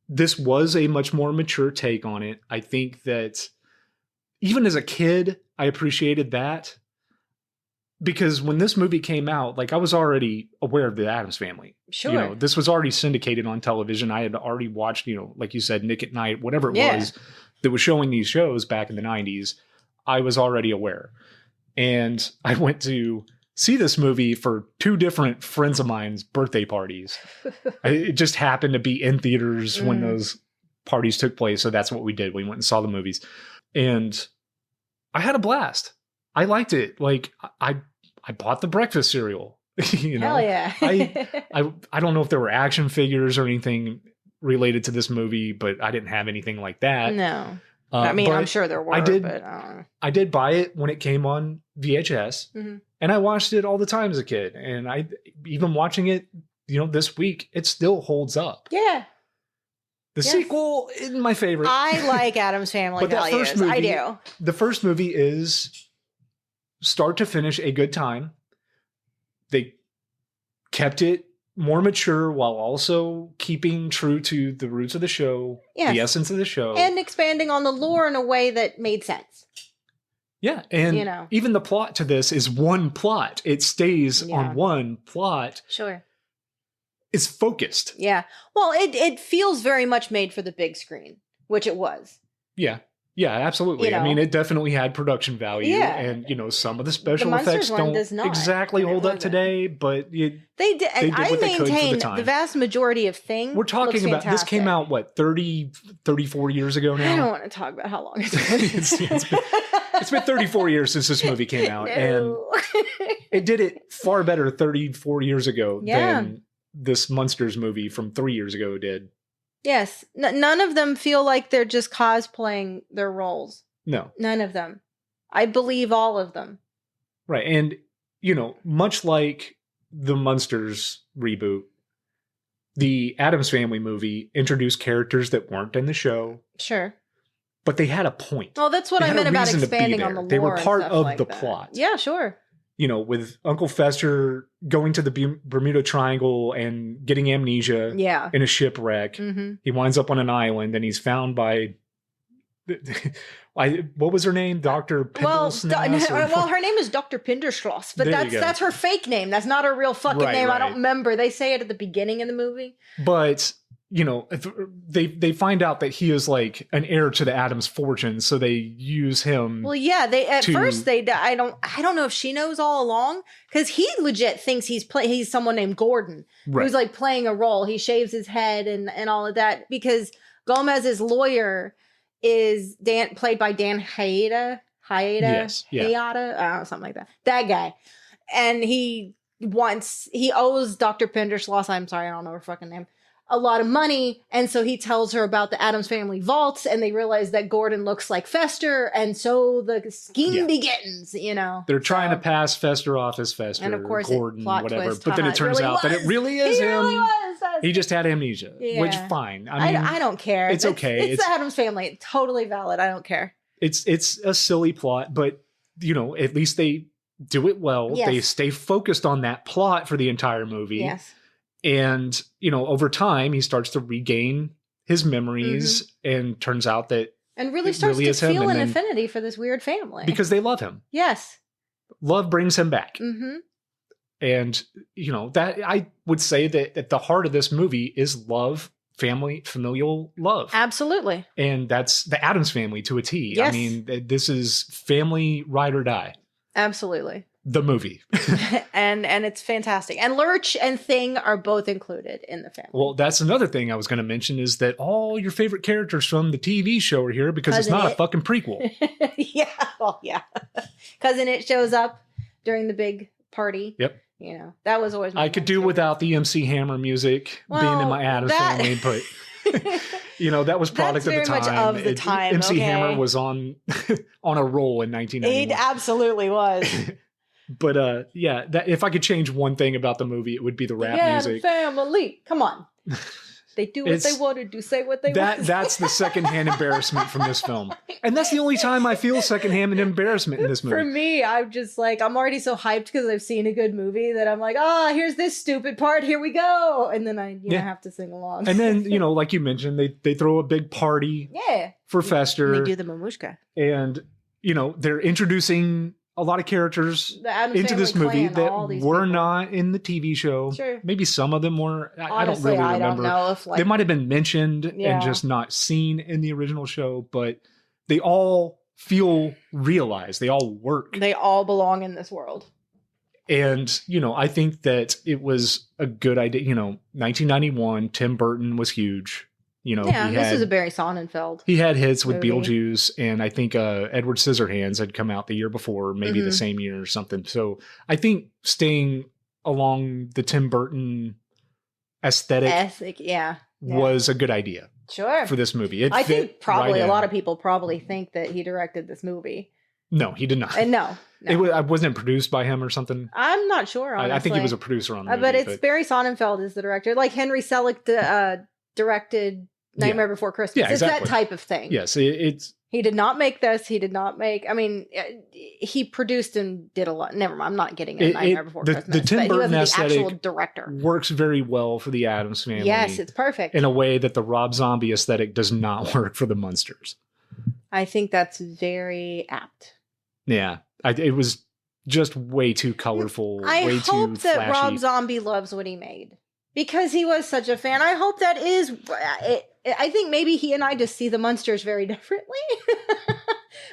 [SPEAKER 1] This was a much more mature take on it. I think that even as a kid, I appreciated that, because when this movie came out, like, I was already aware of the Addams Family.
[SPEAKER 2] Sure.
[SPEAKER 1] This was already syndicated on television. I had already watched, like you said, Nick at Night, whatever it
[SPEAKER 2] Yeah.
[SPEAKER 1] was that was showing these shows back in the 90s. I was already aware. And I went to see this movie for two different friends of mine's birthday parties. It just happened to be in theaters when those parties took place. So that's what we did. We went and saw the movies. And I had a blast. I liked it. Like, I bought the breakfast cereal.
[SPEAKER 2] Hell yeah.
[SPEAKER 1] I don't know if there were action figures or anything related to this movie, but I didn't have anything like that.
[SPEAKER 2] No. I mean, I'm
[SPEAKER 1] but
[SPEAKER 2] sure there were,
[SPEAKER 1] I did,
[SPEAKER 2] but I don't know.
[SPEAKER 1] I did buy it when it came on VHS, and I watched it all the time as a kid. And I even watching it, this week, it still holds up.
[SPEAKER 2] Yeah.
[SPEAKER 1] The sequel isn't my favorite.
[SPEAKER 2] I like Addams Family
[SPEAKER 1] But that
[SPEAKER 2] values.
[SPEAKER 1] first movie-
[SPEAKER 2] I do.
[SPEAKER 1] The first movie is start to finish a good time. They kept it more mature while also keeping true to the roots of the show,
[SPEAKER 2] Yes.
[SPEAKER 1] the essence of the show.
[SPEAKER 2] And expanding on the lore in a way that made sense.
[SPEAKER 1] Yeah, and even the plot to this is one plot. It stays on one plot.
[SPEAKER 2] Sure.
[SPEAKER 1] It's focused.
[SPEAKER 2] Yeah. Well, it feels very much made for the big screen, which it was.
[SPEAKER 1] Yeah. Yeah, absolutely. I mean, it definitely had production value.
[SPEAKER 2] Yeah.
[SPEAKER 1] And, some of the special
[SPEAKER 2] Munsters
[SPEAKER 1] effects
[SPEAKER 2] one
[SPEAKER 1] don't
[SPEAKER 2] does not,
[SPEAKER 1] exactly
[SPEAKER 2] and it
[SPEAKER 1] hold up
[SPEAKER 2] wasn't.
[SPEAKER 1] today, but
[SPEAKER 2] They did.
[SPEAKER 1] They
[SPEAKER 2] And
[SPEAKER 1] did
[SPEAKER 2] I
[SPEAKER 1] what they could for the
[SPEAKER 2] maintain
[SPEAKER 1] time.
[SPEAKER 2] the vast majority of things.
[SPEAKER 1] we're talking about, this came out, 34 years ago now?
[SPEAKER 2] I don't want to talk about how long it's been.
[SPEAKER 1] It's been 34 years since this movie came out. And it did it far better 34 years ago than this Munsters movie from 3 years ago did.
[SPEAKER 2] Yes. None of them feel like they're just cosplaying their roles.
[SPEAKER 1] No.
[SPEAKER 2] None of them. I believe all of them.
[SPEAKER 1] Right. And, much like the Munsters reboot, the Addams Family movie introduced characters that weren't in the show.
[SPEAKER 2] Sure.
[SPEAKER 1] But they had a point.
[SPEAKER 2] Well, that's what
[SPEAKER 1] They
[SPEAKER 2] I
[SPEAKER 1] had
[SPEAKER 2] meant
[SPEAKER 1] a
[SPEAKER 2] about
[SPEAKER 1] reason to be
[SPEAKER 2] expanding on the
[SPEAKER 1] there.
[SPEAKER 2] lore.
[SPEAKER 1] They were
[SPEAKER 2] and
[SPEAKER 1] part
[SPEAKER 2] stuff
[SPEAKER 1] of
[SPEAKER 2] like
[SPEAKER 1] the
[SPEAKER 2] that.
[SPEAKER 1] plot.
[SPEAKER 2] Yeah, sure.
[SPEAKER 1] With Uncle Fester going to the Bermuda Triangle and getting amnesia in a shipwreck. He winds up on an island and he's found by... what was her name? Dr. Pindelschloss?
[SPEAKER 2] Well, her name is Dr. Pinderschloss, but
[SPEAKER 1] There you go.
[SPEAKER 2] that's her fake name. That's not her real fucking
[SPEAKER 1] Right,
[SPEAKER 2] name. I
[SPEAKER 1] right.
[SPEAKER 2] don't remember. They say it at the beginning of the movie.
[SPEAKER 1] But, they find out that he is like an heir to the Addams fortune, so they use him.
[SPEAKER 2] Well, yeah, first I don't know if she knows all along, because he legit thinks he's someone named Gordon who's like playing a role. He shaves his head and all of that, because Gomez's lawyer is played by Dan Hayata.
[SPEAKER 1] Yes, yeah.
[SPEAKER 2] Hayata? I don't know, something like that. That guy. And he owes Dr. Pinderschloss, I'm sorry, I don't know her fucking name, a lot of money. And so he tells her about the Addams Family vaults, and they realize that Gordon looks like Fester. And so the scheme begins,
[SPEAKER 1] They're trying to pass Fester off as Fester,
[SPEAKER 2] and of course,
[SPEAKER 1] Gordon,
[SPEAKER 2] plot
[SPEAKER 1] whatever.
[SPEAKER 2] twist,
[SPEAKER 1] But then it turns out that it really is him.
[SPEAKER 2] Really was.
[SPEAKER 1] He just had amnesia,
[SPEAKER 2] Yeah.
[SPEAKER 1] which fine. I mean,
[SPEAKER 2] I don't care.
[SPEAKER 1] It's okay.
[SPEAKER 2] It's the Addams Family. Totally valid. I don't care.
[SPEAKER 1] It's a silly plot, but at least they do it well.
[SPEAKER 2] Yes.
[SPEAKER 1] They stay focused on that plot for the entire movie.
[SPEAKER 2] Yes.
[SPEAKER 1] And, over time he starts to regain his memories and turns out that
[SPEAKER 2] and really
[SPEAKER 1] it
[SPEAKER 2] starts
[SPEAKER 1] really
[SPEAKER 2] to
[SPEAKER 1] is him,
[SPEAKER 2] feel
[SPEAKER 1] and
[SPEAKER 2] an
[SPEAKER 1] then-
[SPEAKER 2] affinity for this weird family.
[SPEAKER 1] because they love him.
[SPEAKER 2] yes.
[SPEAKER 1] Love brings him back.
[SPEAKER 2] Mm-hmm.
[SPEAKER 1] And, that I would say that at the heart of this movie is love, family, familial love.
[SPEAKER 2] Absolutely.
[SPEAKER 1] And that's the Addams Family to a T. I
[SPEAKER 2] Yes.
[SPEAKER 1] mean, this is family ride or die.
[SPEAKER 2] Absolutely.
[SPEAKER 1] The movie.
[SPEAKER 2] and it's fantastic. And Lurch and Thing are both included in the family.
[SPEAKER 1] Well, that's another thing I was going to mention is that all your favorite characters from the TV show are here because it's
[SPEAKER 2] Cousin
[SPEAKER 1] not a
[SPEAKER 2] It.
[SPEAKER 1] fucking prequel.
[SPEAKER 2] yeah. Well, yeah. Cousin It shows up during the big party.
[SPEAKER 1] Yep.
[SPEAKER 2] That was always my
[SPEAKER 1] I could
[SPEAKER 2] mom's
[SPEAKER 1] do
[SPEAKER 2] favorite.
[SPEAKER 1] without the MC Hammer music being in
[SPEAKER 2] Well,
[SPEAKER 1] my Addams
[SPEAKER 2] that-
[SPEAKER 1] Family, but that was product
[SPEAKER 2] That's
[SPEAKER 1] of the
[SPEAKER 2] very
[SPEAKER 1] time.
[SPEAKER 2] much of the time,
[SPEAKER 1] MC
[SPEAKER 2] okay.
[SPEAKER 1] Hammer was on a roll in
[SPEAKER 2] It
[SPEAKER 1] 1991.
[SPEAKER 2] absolutely was.
[SPEAKER 1] But that if I could change one thing about the movie, it would be the rap
[SPEAKER 2] Yeah,
[SPEAKER 1] music.
[SPEAKER 2] family. Come on. They do what they
[SPEAKER 1] It's-
[SPEAKER 2] want to do, say what they want.
[SPEAKER 1] That's the secondhand embarrassment from this film, and that's the only time I feel secondhand embarrassment in this movie.
[SPEAKER 2] For me, I'm just like, I'm already so hyped because I've seen a good movie that I'm like, here's this stupid part. Here we go. And then I have to sing along.
[SPEAKER 1] And then, like you mentioned, they throw a big party
[SPEAKER 2] yeah.
[SPEAKER 1] for
[SPEAKER 2] And
[SPEAKER 1] Fester.
[SPEAKER 2] they do the mamushka.
[SPEAKER 1] And, they're introducing a lot of characters
[SPEAKER 2] The Addams
[SPEAKER 1] into this
[SPEAKER 2] Family
[SPEAKER 1] movie
[SPEAKER 2] clan, all
[SPEAKER 1] that
[SPEAKER 2] these
[SPEAKER 1] were
[SPEAKER 2] people.
[SPEAKER 1] not in the TV show.
[SPEAKER 2] Sure.
[SPEAKER 1] Maybe some of them were. I don't
[SPEAKER 2] Honestly,
[SPEAKER 1] really
[SPEAKER 2] I
[SPEAKER 1] remember.
[SPEAKER 2] don't know if
[SPEAKER 1] They might have been mentioned
[SPEAKER 2] Yeah.
[SPEAKER 1] and just not seen in the original show, but they all feel realized. They all work.
[SPEAKER 2] they all belong in this world.
[SPEAKER 1] And, I think that it was a good idea. 1991, Tim Burton was huge.
[SPEAKER 2] Yeah, this is a Barry Sonnenfeld.
[SPEAKER 1] he had hits with
[SPEAKER 2] movie.
[SPEAKER 1] Beetlejuice, and I think Edward Scissorhands had come out the year before, maybe the
[SPEAKER 2] Mhm.
[SPEAKER 1] same year or something. So I think staying along the Tim Burton aesthetic
[SPEAKER 2] Ethic, yeah.
[SPEAKER 1] was a good idea
[SPEAKER 2] Sure.
[SPEAKER 1] for this movie. It
[SPEAKER 2] I
[SPEAKER 1] fit
[SPEAKER 2] think probably
[SPEAKER 1] right
[SPEAKER 2] a
[SPEAKER 1] in.
[SPEAKER 2] lot of people probably think that he directed this movie.
[SPEAKER 1] No, he did not.
[SPEAKER 2] And no.
[SPEAKER 1] It wasn't produced by him or something.
[SPEAKER 2] I'm not sure, honestly.
[SPEAKER 1] I think he was a producer on the movie.
[SPEAKER 2] But it's Barry Sonnenfeld is the director. Like Henry Selick directed Nightmare Before Christmas.
[SPEAKER 1] Yeah,
[SPEAKER 2] It's that
[SPEAKER 1] exactly.
[SPEAKER 2] type of thing.
[SPEAKER 1] yes, it's
[SPEAKER 2] He did not make this. He did not make. I mean, he produced and did a lot. Never mind. I'm not getting
[SPEAKER 1] It-
[SPEAKER 2] into Nightmare
[SPEAKER 1] it-
[SPEAKER 2] Before
[SPEAKER 1] the-
[SPEAKER 2] Christmas.
[SPEAKER 1] the Tim
[SPEAKER 2] but he
[SPEAKER 1] Burton
[SPEAKER 2] wasn't the actual
[SPEAKER 1] aesthetic
[SPEAKER 2] director.
[SPEAKER 1] works very well for the Addams Family.
[SPEAKER 2] Yes, it's perfect.
[SPEAKER 1] in a way that the Rob Zombie aesthetic does not work for the Munsters.
[SPEAKER 2] I think that's very apt.
[SPEAKER 1] Yeah, it was just way too colorful.
[SPEAKER 2] I
[SPEAKER 1] way
[SPEAKER 2] hope
[SPEAKER 1] too
[SPEAKER 2] that
[SPEAKER 1] flashy.
[SPEAKER 2] Rob Zombie loves what he made because he was such a fan. I hope that is. I think maybe he and I just see the Munsters very differently.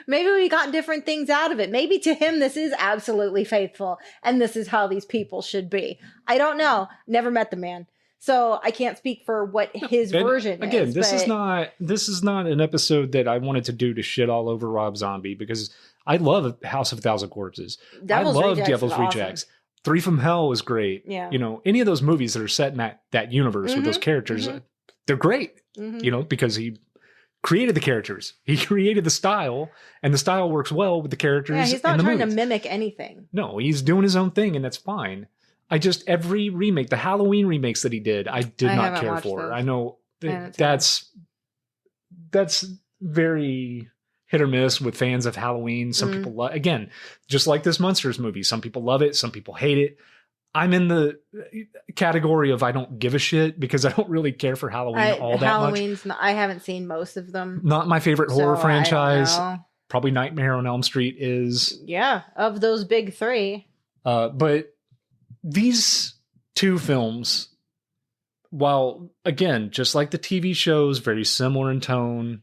[SPEAKER 2] Maybe we got different things out of it. Maybe to him this is absolutely faithful, and this is how these people should be. I don't know. Never met the man, so I can't speak for what his
[SPEAKER 1] And
[SPEAKER 2] version
[SPEAKER 1] again,
[SPEAKER 2] is.
[SPEAKER 1] this is
[SPEAKER 2] but-
[SPEAKER 1] not an episode that I wanted to do to shit all over Rob Zombie because I love House of a Thousand Corpses.
[SPEAKER 2] Devil's
[SPEAKER 1] I love
[SPEAKER 2] Rejects
[SPEAKER 1] Devil's
[SPEAKER 2] is awesome.
[SPEAKER 1] Rejects. Three from Hell is great.
[SPEAKER 2] Yeah.
[SPEAKER 1] Any of those movies that are set in that universe with those characters, they're great.
[SPEAKER 2] Mhm.
[SPEAKER 1] Because he created the characters. He created the style, and the style works well with the characters.
[SPEAKER 2] Yeah, he's not
[SPEAKER 1] in the
[SPEAKER 2] trying to
[SPEAKER 1] movies.
[SPEAKER 2] mimic anything.
[SPEAKER 1] No, he's doing his own thing, and that's fine. Every remake, the Halloween remakes that he did, I did
[SPEAKER 2] I
[SPEAKER 1] not
[SPEAKER 2] haven't
[SPEAKER 1] care
[SPEAKER 2] watched
[SPEAKER 1] for.
[SPEAKER 2] those.
[SPEAKER 1] I know
[SPEAKER 2] I haven't seen
[SPEAKER 1] that's very hit or miss with fans of Halloween. Some people love, again, just like this Munsters movie. Some people love it, some people hate it. I'm in the category of I don't give a shit because I don't really care for Halloween all that much.
[SPEAKER 2] Halloween's not, I haven't seen most of them.
[SPEAKER 1] Not my favorite horror
[SPEAKER 2] so I don't
[SPEAKER 1] franchise.
[SPEAKER 2] know.
[SPEAKER 1] Probably Nightmare on Elm Street is.
[SPEAKER 2] Yeah, of those big three.
[SPEAKER 1] But these two films, while again, just like the TV shows, very similar in tone,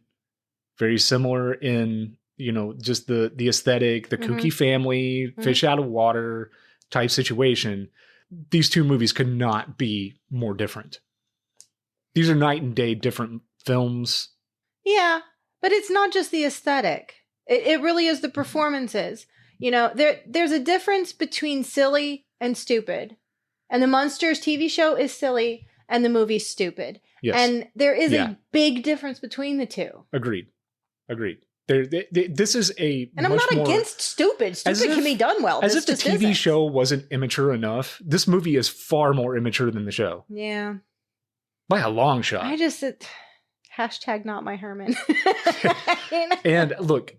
[SPEAKER 1] very similar in, just the aesthetic, the kooky family, fish out of water type situation. These two movies could not be more different. These are night and day different films.
[SPEAKER 2] Yeah, but it's not just the aesthetic. It really is the performances. There's a difference between silly and stupid. And the Munsters TV show is silly and the movie's stupid.
[SPEAKER 1] Yes.
[SPEAKER 2] And there is
[SPEAKER 1] Yeah.
[SPEAKER 2] a big difference between the two.
[SPEAKER 1] Agreed. This is a
[SPEAKER 2] And I'm
[SPEAKER 1] much
[SPEAKER 2] not
[SPEAKER 1] more,
[SPEAKER 2] against stupid.
[SPEAKER 1] As
[SPEAKER 2] Stupid can
[SPEAKER 1] if-
[SPEAKER 2] be done well.
[SPEAKER 1] as
[SPEAKER 2] This
[SPEAKER 1] if the
[SPEAKER 2] just
[SPEAKER 1] TV
[SPEAKER 2] isn't.
[SPEAKER 1] show wasn't immature enough. This movie is far more immature than the show
[SPEAKER 2] Yeah.
[SPEAKER 1] by a long shot.
[SPEAKER 2] Hashtag not my Herman.
[SPEAKER 1] And look,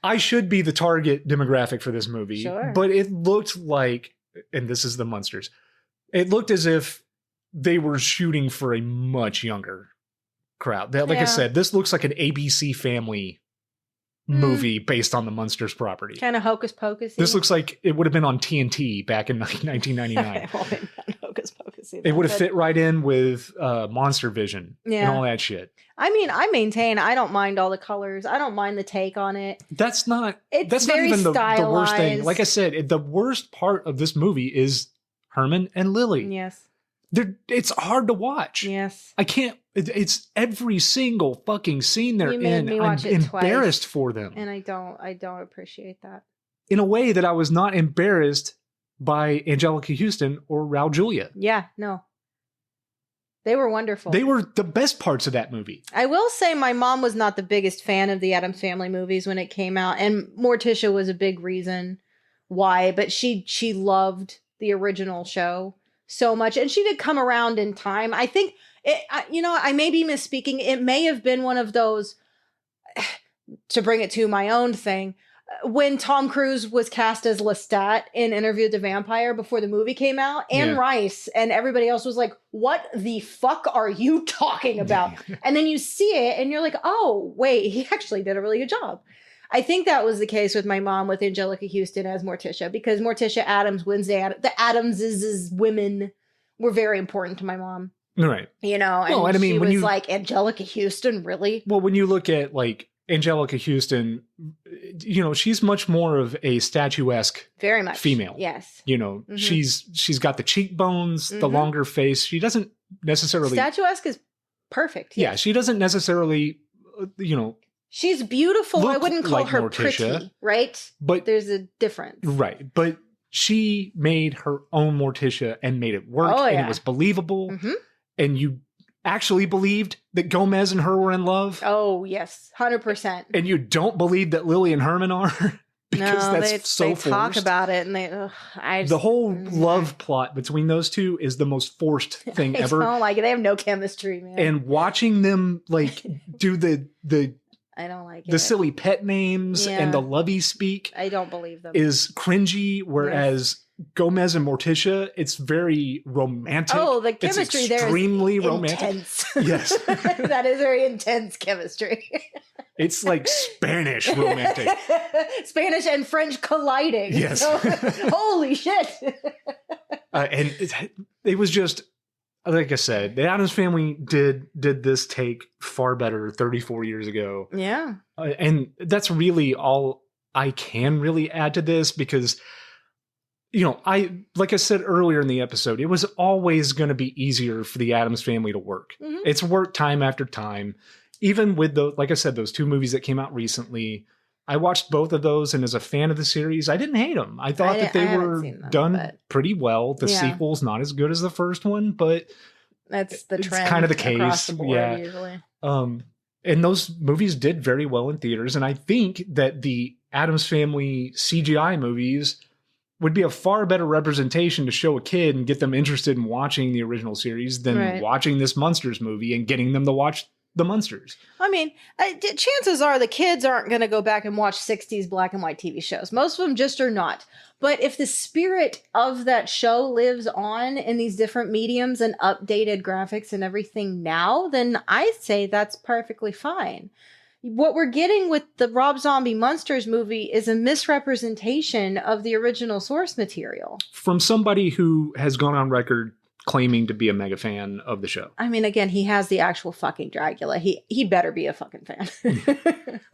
[SPEAKER 1] I should be the target demographic for this movie,
[SPEAKER 2] Sure.
[SPEAKER 1] but it looked like, and this is the Munsters, it looked as if they were shooting for a much younger crowd. Like I said, this looks like an ABC Family movie based on the Munsters property.
[SPEAKER 2] Kind of hocus pocus.
[SPEAKER 1] This looks like it would have been on TNT back in 1999.
[SPEAKER 2] Hocus pocus.
[SPEAKER 1] It would have fit right in with Monster Vision and all that shit.
[SPEAKER 2] I mean, I maintain I don't mind all the colors. I don't mind the take on it.
[SPEAKER 1] That's not
[SPEAKER 2] It's
[SPEAKER 1] not
[SPEAKER 2] very
[SPEAKER 1] even the worst thing.
[SPEAKER 2] stylized.
[SPEAKER 1] Like I said, the worst part of this movie is Herman and Lily.
[SPEAKER 2] Yes.
[SPEAKER 1] It's hard to watch.
[SPEAKER 2] Yes.
[SPEAKER 1] I can't. It's every single fucking scene they're
[SPEAKER 2] You made
[SPEAKER 1] in.
[SPEAKER 2] me
[SPEAKER 1] I'm
[SPEAKER 2] watch it
[SPEAKER 1] embarrassed
[SPEAKER 2] twice.
[SPEAKER 1] for them
[SPEAKER 2] And I don't appreciate that.
[SPEAKER 1] in a way that I was not embarrassed by Angelica Houston or Raul Julia.
[SPEAKER 2] Yeah, no. They were wonderful.
[SPEAKER 1] They were the best parts of that movie.
[SPEAKER 2] I will say my mom was not the biggest fan of the Addams Family movies when it came out, and Morticia was a big reason why, but she loved the original show so much, and she did come around in time. I think I may be misspeaking. It may have been one of those, to bring it to my own thing, when Tom Cruise was cast as Lestat in Interview with the Vampire before the movie came out, Anne Rice and everybody else was like, what the fuck are you talking about? And then you see it and you're like, oh, wait, he actually did a really good job. I think that was the case with my mom with Angelica Houston as Morticia, because Morticia Addams, the Addamses' women were very important to my mom.
[SPEAKER 1] Right.
[SPEAKER 2] You know, and
[SPEAKER 1] Well, and I mean,
[SPEAKER 2] she
[SPEAKER 1] when
[SPEAKER 2] was
[SPEAKER 1] you-
[SPEAKER 2] like, Angelica Houston, really?
[SPEAKER 1] Well, when you look at like Angelica Houston, you know, she's much more of a statuesque
[SPEAKER 2] Very much.
[SPEAKER 1] female.
[SPEAKER 2] Yes.
[SPEAKER 1] You know,
[SPEAKER 2] Mhm.
[SPEAKER 1] she's got the cheekbones, the
[SPEAKER 2] Mhm.
[SPEAKER 1] longer face. She doesn't necessarily.
[SPEAKER 2] Statuesque is perfect.
[SPEAKER 1] Yeah, she doesn't necessarily, you know,
[SPEAKER 2] She's beautiful. I
[SPEAKER 1] Look
[SPEAKER 2] wouldn't call
[SPEAKER 1] like
[SPEAKER 2] her
[SPEAKER 1] Morticia,
[SPEAKER 2] pretty, right?
[SPEAKER 1] but
[SPEAKER 2] There's a difference.
[SPEAKER 1] right. But she made her own Morticia and made it work,
[SPEAKER 2] Oh,
[SPEAKER 1] and
[SPEAKER 2] yeah.
[SPEAKER 1] it was believable,
[SPEAKER 2] Mhm.
[SPEAKER 1] and you actually believed that Gomez and her were in love,
[SPEAKER 2] Oh, yes. 100%.
[SPEAKER 1] and you don't believe that Lily and Herman are because
[SPEAKER 2] No,
[SPEAKER 1] that's
[SPEAKER 2] they
[SPEAKER 1] so
[SPEAKER 2] talk
[SPEAKER 1] forced.
[SPEAKER 2] about it and
[SPEAKER 1] The whole love plot between those two is the most forced thing
[SPEAKER 2] I
[SPEAKER 1] ever.
[SPEAKER 2] don't like it. They have no chemistry, man.
[SPEAKER 1] And watching them like do the
[SPEAKER 2] I don't like
[SPEAKER 1] the
[SPEAKER 2] it.
[SPEAKER 1] silly pet names
[SPEAKER 2] Yeah.
[SPEAKER 1] and the lovey speak
[SPEAKER 2] I don't believe them.
[SPEAKER 1] is cringy, whereas Gomez and Morticia, it's very romantic.
[SPEAKER 2] Oh, the
[SPEAKER 1] It's
[SPEAKER 2] chemistry there is
[SPEAKER 1] extremely romantic.
[SPEAKER 2] intense.
[SPEAKER 1] Yes.
[SPEAKER 2] That is very intense chemistry.
[SPEAKER 1] It's like Spanish romantic.
[SPEAKER 2] Spanish and French colliding.
[SPEAKER 1] Yes.
[SPEAKER 2] So, holy shit.
[SPEAKER 1] And it was just, like I said, the Addams Family did this take far better 34 years ago.
[SPEAKER 2] Yeah.
[SPEAKER 1] And that's really all I can really add to this, because, you know, like I said earlier in the episode, it was always going to be easier for the Addams Family to work.
[SPEAKER 2] Mhm.
[SPEAKER 1] It's worked time after time. Even with like I said, those two movies that came out recently, I watched both of those, and as a fan of the series, I didn't hate them. I thought that they
[SPEAKER 2] haven't
[SPEAKER 1] were
[SPEAKER 2] seen them,
[SPEAKER 1] done
[SPEAKER 2] but-
[SPEAKER 1] pretty well. The
[SPEAKER 2] Yeah.
[SPEAKER 1] sequel's not as good as the first one, but
[SPEAKER 2] That's the
[SPEAKER 1] It's
[SPEAKER 2] trend.
[SPEAKER 1] kind of the
[SPEAKER 2] across
[SPEAKER 1] case,
[SPEAKER 2] the board,
[SPEAKER 1] yeah.
[SPEAKER 2] usually.
[SPEAKER 1] and those movies did very well in theaters. And I think that the Addams Family CGI movies would be a far better representation to show a kid and get them interested in watching the original series than
[SPEAKER 2] Right.
[SPEAKER 1] watching this Munsters movie and getting them to watch the Munsters.
[SPEAKER 2] I mean, chances are the kids aren't going to go back and watch 60s black and white TV shows. Most of them just are not. But if the spirit of that show lives on in these different mediums and updated graphics and everything now, then I say that's perfectly fine. What we're getting with the Rob Zombie Munsters movie is a misrepresentation of the original source material.
[SPEAKER 1] From somebody who has gone on record claiming to be a mega fan of the show.
[SPEAKER 2] I mean, again, he has the actual fucking Dracula. He better be a fucking fan.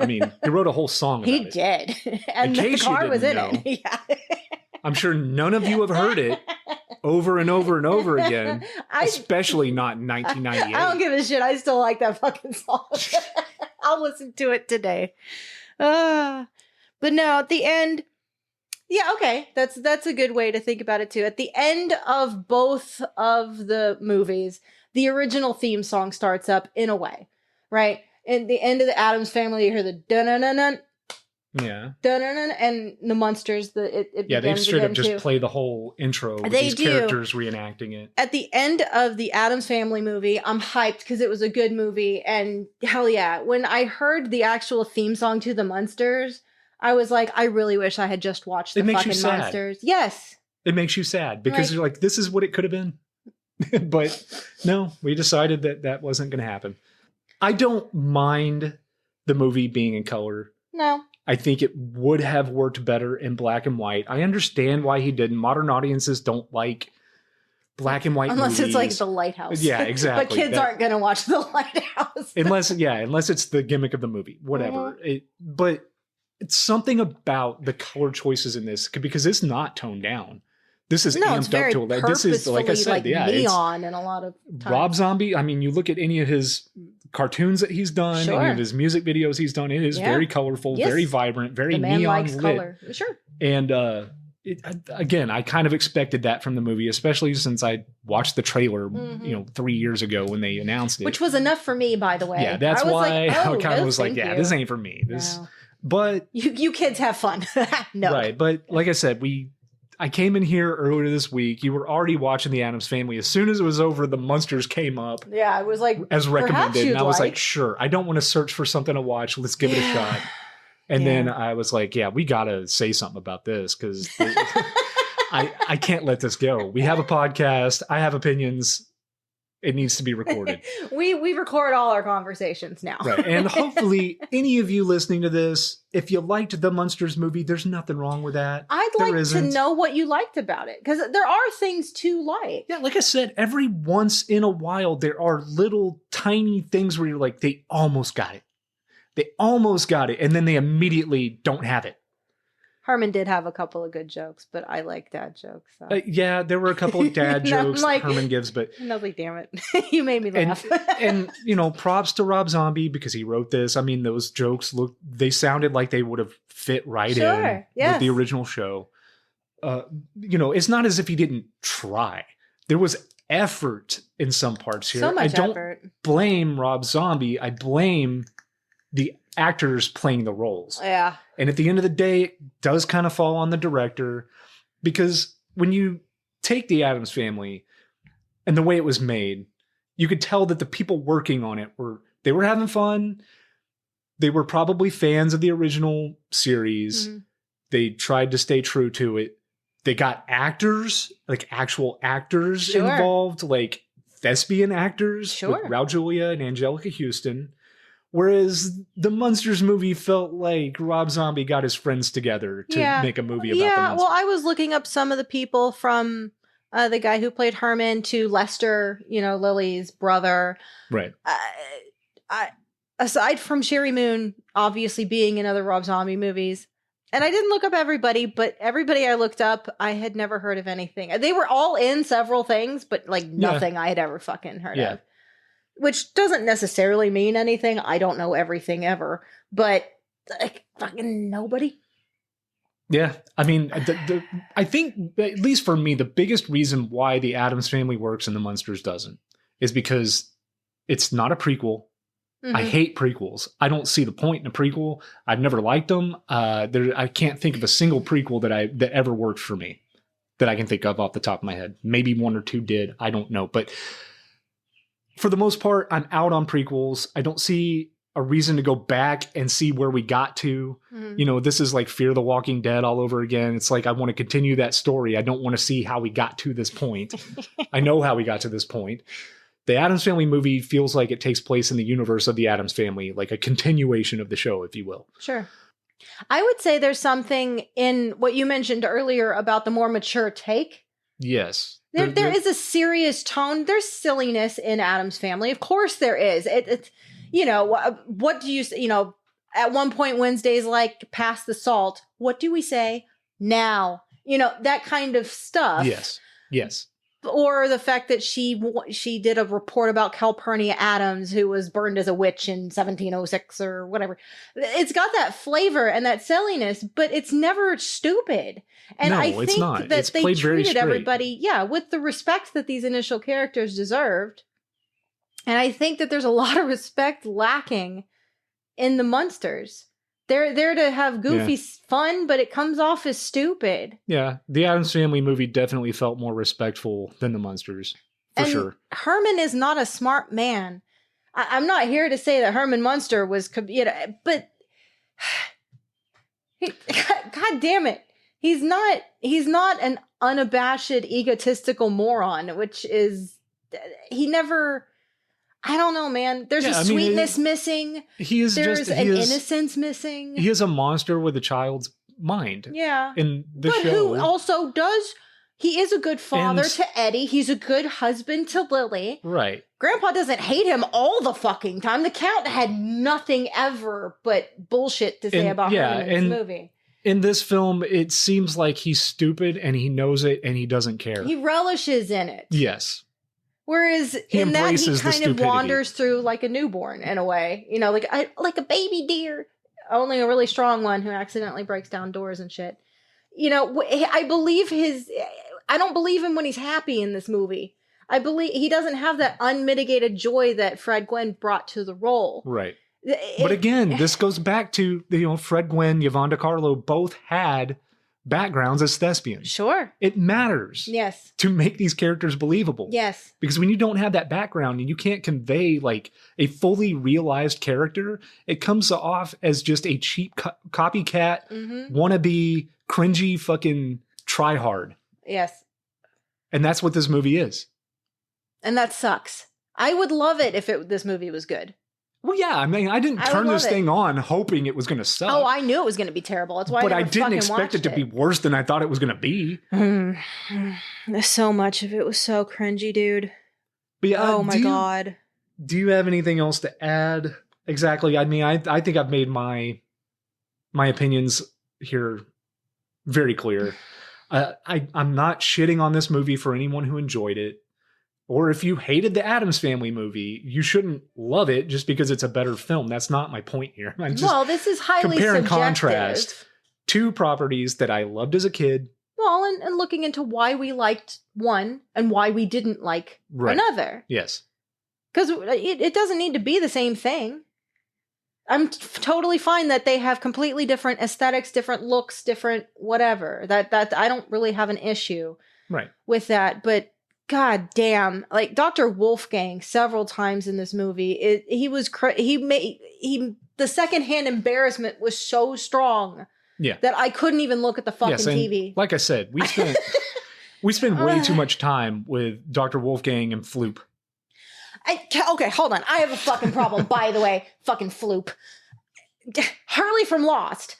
[SPEAKER 1] I mean, he wrote a whole song about
[SPEAKER 2] He
[SPEAKER 1] it.
[SPEAKER 2] did. And the
[SPEAKER 1] case you
[SPEAKER 2] car was in
[SPEAKER 1] didn't
[SPEAKER 2] it. Yeah.
[SPEAKER 1] I'm sure none of you have heard it over and over and over again,
[SPEAKER 2] I
[SPEAKER 1] especially not in 1998.
[SPEAKER 2] don't give a shit. I still like that fucking song. I'll listen to it today. But no, at the end, yeah, okay. That's a good way to think about it too. At the end of both of the movies, the original theme song starts up in a way, right? In the end of the Addams Family, you hear the dun dun dun dun.
[SPEAKER 1] Yeah.
[SPEAKER 2] Dun-dun-dun, and the Munsters, it
[SPEAKER 1] Yeah, they
[SPEAKER 2] begins
[SPEAKER 1] straight up
[SPEAKER 2] again,
[SPEAKER 1] just
[SPEAKER 2] too.
[SPEAKER 1] play the whole intro with
[SPEAKER 2] They
[SPEAKER 1] these
[SPEAKER 2] do.
[SPEAKER 1] characters reenacting it.
[SPEAKER 2] At the end of the Addams Family movie, I'm hyped because it was a good movie. And hell yeah, when I heard the actual theme song to the Munsters, I was like, I really wish I had just watched the
[SPEAKER 1] It makes you
[SPEAKER 2] fucking
[SPEAKER 1] sad.
[SPEAKER 2] Munsters. Yes.
[SPEAKER 1] It makes you sad because
[SPEAKER 2] Like-
[SPEAKER 1] you're like, this is what it could have been. But no, we decided that wasn't going to happen. I don't mind the movie being in color.
[SPEAKER 2] No.
[SPEAKER 1] I think it would have worked better in black and white. I understand why he didn't. Modern audiences don't like black and white
[SPEAKER 2] Unless
[SPEAKER 1] movies.
[SPEAKER 2] it's like The Lighthouse.
[SPEAKER 1] Yeah, exactly.
[SPEAKER 2] But kids aren't going to watch The Lighthouse.
[SPEAKER 1] unless it's the gimmick of the movie, whatever. But it's something about the color choices in this, because it's not toned down. This is
[SPEAKER 2] No, it's
[SPEAKER 1] amped
[SPEAKER 2] very
[SPEAKER 1] up to this is, like I said,
[SPEAKER 2] like
[SPEAKER 1] yeah, it's
[SPEAKER 2] neon and a lot of times.
[SPEAKER 1] Rob Zombie. I mean, you look at any of his cartoons that he's done,
[SPEAKER 2] Sure.
[SPEAKER 1] any of his music videos he's done. It is
[SPEAKER 2] Yeah.
[SPEAKER 1] very colorful,
[SPEAKER 2] Yes.
[SPEAKER 1] very vibrant, very
[SPEAKER 2] The man
[SPEAKER 1] neon
[SPEAKER 2] likes
[SPEAKER 1] lit.
[SPEAKER 2] color. Sure.
[SPEAKER 1] And again, I kind of expected that from the movie, especially since I watched the trailer, 3 years ago when they announced it.
[SPEAKER 2] Which was enough for me, by the way.
[SPEAKER 1] Yeah, that's
[SPEAKER 2] I was
[SPEAKER 1] why
[SPEAKER 2] like,
[SPEAKER 1] I
[SPEAKER 2] oh,
[SPEAKER 1] kind of
[SPEAKER 2] no,
[SPEAKER 1] was like,
[SPEAKER 2] thank
[SPEAKER 1] yeah,
[SPEAKER 2] you.
[SPEAKER 1] this ain't for me. This,
[SPEAKER 2] No.
[SPEAKER 1] but
[SPEAKER 2] You kids have fun. No.
[SPEAKER 1] right. But like I said, I came in here earlier this week. You were already watching the Addams Family. As soon as it was over, the Munsters came up
[SPEAKER 2] Yeah, I was like,
[SPEAKER 1] as recommended,
[SPEAKER 2] you'd
[SPEAKER 1] and I was like,
[SPEAKER 2] like.
[SPEAKER 1] sure. I don't want to search for something to watch. Let's give it a shot. And
[SPEAKER 2] Yeah.
[SPEAKER 1] then I was like, yeah, we got to say something about this because I can't let this go. We have a podcast. I have opinions. It needs to be recorded.
[SPEAKER 2] we record all our conversations now.
[SPEAKER 1] Right. And hopefully any of you listening to this, if you liked the Munsters movie, there's nothing wrong with that.
[SPEAKER 2] I'd
[SPEAKER 1] There
[SPEAKER 2] like to
[SPEAKER 1] isn't.
[SPEAKER 2] know what you liked about it, because there are things to like.
[SPEAKER 1] Yeah, like I said, every once in a while, there are little tiny things where you're like, they almost got it. They almost got it. And then they immediately don't have it.
[SPEAKER 2] Herman did have a couple of good jokes, but I like dad jokes. So.
[SPEAKER 1] Yeah, there were a couple of dad
[SPEAKER 2] And I'm
[SPEAKER 1] jokes
[SPEAKER 2] like-
[SPEAKER 1] that Herman gives, but
[SPEAKER 2] And I was like, damn it. You made me laugh.
[SPEAKER 1] and props to Rob Zombie because he wrote this. I mean, those jokes they sounded like they would have fit right
[SPEAKER 2] Sure,
[SPEAKER 1] in
[SPEAKER 2] yes.
[SPEAKER 1] with the original show. It's not as if he didn't try. There was effort in some parts here.
[SPEAKER 2] So much
[SPEAKER 1] I don't
[SPEAKER 2] effort.
[SPEAKER 1] blame Rob Zombie. I blame the actors playing the roles.
[SPEAKER 2] Yeah.
[SPEAKER 1] And at the end of the day, it does kind of fall on the director, because when you take the Addams Family and the way it was made, you could tell that the people working on it were having fun. They were probably fans of the original series.
[SPEAKER 2] Mhm.
[SPEAKER 1] They tried to stay true to it. They got actors, like actual actors
[SPEAKER 2] Sure.
[SPEAKER 1] involved, like thespian actors
[SPEAKER 2] Sure.
[SPEAKER 1] with Raul Julia and Angelica Houston. Whereas the Munsters movie felt like Rob Zombie got his friends together to make a movie about the
[SPEAKER 2] Yeah,
[SPEAKER 1] Munsters.
[SPEAKER 2] well, I was looking up some of the people from the guy who played Herman to Lester, Lily's brother.
[SPEAKER 1] Right.
[SPEAKER 2] I aside from Sherry Moon obviously being in other Rob Zombie movies, and I didn't look up everybody, but everybody I looked up, I had never heard of anything. They were all in several things, but like nothing I had ever fucking heard
[SPEAKER 1] Yeah.
[SPEAKER 2] of. Which doesn't necessarily mean anything. I don't know everything ever, but like fucking nobody.
[SPEAKER 1] Yeah. I mean, I think, at least for me, the biggest reason why the Addams Family works and the Munsters doesn't is because it's not a prequel. I
[SPEAKER 2] Mhm.
[SPEAKER 1] hate prequels. I don't see the point in a prequel. I've never liked them. I can't think of a single prequel that ever worked for me that I can think of off the top of my head. Maybe one or two did. I don't know. But for the most part, I'm out on prequels. I don't see a reason to go back and see where we got to.
[SPEAKER 2] Mhm.
[SPEAKER 1] This is like Fear the Walking Dead all over again. It's like I want to continue that story. I don't want to see how we got to this point. I know how we got to this point. The Addams Family movie feels like it takes place in the universe of the Addams Family, like a continuation of the show, if you will.
[SPEAKER 2] Sure. I would say there's something in what you mentioned earlier about the more mature take.
[SPEAKER 1] Yes.
[SPEAKER 2] There is a serious tone. There's silliness in Addams Family. Of course there is. It's what do you, at one point Wednesday's like, pass the salt. What do we say now? That kind of stuff.
[SPEAKER 1] Yes. Yes.
[SPEAKER 2] Or the fact that she did a report about Calpurnia Adams, who was burned as a witch in 1706 or whatever. It's got that flavor and that silliness, but it's never stupid. And
[SPEAKER 1] No,
[SPEAKER 2] I
[SPEAKER 1] it's
[SPEAKER 2] think
[SPEAKER 1] not.
[SPEAKER 2] that
[SPEAKER 1] It's
[SPEAKER 2] they
[SPEAKER 1] played very
[SPEAKER 2] treated
[SPEAKER 1] straight.
[SPEAKER 2] everybody, with the respect that these initial characters deserved. And I think that there's a lot of respect lacking in the Munsters. They're there to have goofy fun, but it comes off as stupid.
[SPEAKER 1] Yeah, the Addams Family movie definitely felt more respectful than the Munsters, for
[SPEAKER 2] And
[SPEAKER 1] sure.
[SPEAKER 2] Herman is not a smart man. I'm not here to say that Herman Munster was, but God damn it, he's not an unabashed, egotistical moron, which is he never. I don't know, man. There's a sweetness missing.
[SPEAKER 1] There's
[SPEAKER 2] innocence missing.
[SPEAKER 1] He is a monster with a child's mind.
[SPEAKER 2] Yeah.
[SPEAKER 1] In the
[SPEAKER 2] but
[SPEAKER 1] show.
[SPEAKER 2] Who also does, he is a good father to Eddie. He's a good husband to Lily.
[SPEAKER 1] Right.
[SPEAKER 2] Grandpa doesn't hate him all the fucking time. The Count had nothing ever but bullshit to say about him in this movie.
[SPEAKER 1] In this film, it seems like he's stupid and he knows it and he doesn't care.
[SPEAKER 2] He relishes in it.
[SPEAKER 1] Yes.
[SPEAKER 2] Whereas in that, he kind of
[SPEAKER 1] stupidity.
[SPEAKER 2] wanders through like a newborn in a way, like a baby deer, only a really strong one who accidentally breaks down doors and shit. I don't believe him when he's happy in this movie. I believe he doesn't have that unmitigated joy that Fred Gwynne brought to the role.
[SPEAKER 1] Right. But again, this goes back to, Fred Gwynne, Yvonne DiCarlo both had backgrounds as thespians.
[SPEAKER 2] Sure.
[SPEAKER 1] It matters.
[SPEAKER 2] Yes.
[SPEAKER 1] To make these characters believable.
[SPEAKER 2] Yes.
[SPEAKER 1] Because when you don't have that background and you can't convey like a fully realized character, it comes off as just a cheap copycat, wannabe, cringy fucking tryhard.
[SPEAKER 2] Yes.
[SPEAKER 1] And that's what this movie is.
[SPEAKER 2] And that sucks. I would love it if this movie was good.
[SPEAKER 1] Well, yeah, I mean, I didn't turn this thing on hoping it was going to suck.
[SPEAKER 2] Oh, I knew it was going to be terrible. That's why
[SPEAKER 1] but
[SPEAKER 2] I
[SPEAKER 1] didn't expect it to be worse than I thought it was going to be.
[SPEAKER 2] So much of it was so cringy, dude.
[SPEAKER 1] But yeah,
[SPEAKER 2] oh my God.
[SPEAKER 1] Do you have anything else to add? Exactly. I mean, I think I've made my opinions here very clear. I'm not shitting on this movie for anyone who enjoyed it. Or if you hated the Addams Family movie, you shouldn't love it just because it's a better film. That's not my point here. I'm just
[SPEAKER 2] this is highly
[SPEAKER 1] compare and
[SPEAKER 2] subjective.
[SPEAKER 1] contrast two properties that I loved as a kid.
[SPEAKER 2] Well, and looking into why we liked one and why we didn't like another.
[SPEAKER 1] Yes.
[SPEAKER 2] Because it doesn't need to be the same thing. I'm totally fine that they have completely different aesthetics, different looks, different whatever. That I don't really have an issue with that. But God damn, like Dr. Wolfgang several times in this movie, the secondhand embarrassment was so strong that I couldn't even look at the fucking TV.
[SPEAKER 1] Like I said, we spent way too much time with Dr. Wolfgang and Floop.
[SPEAKER 2] Okay, hold on. I have a fucking problem, by the way. Fucking Floop. Hurley from Lost.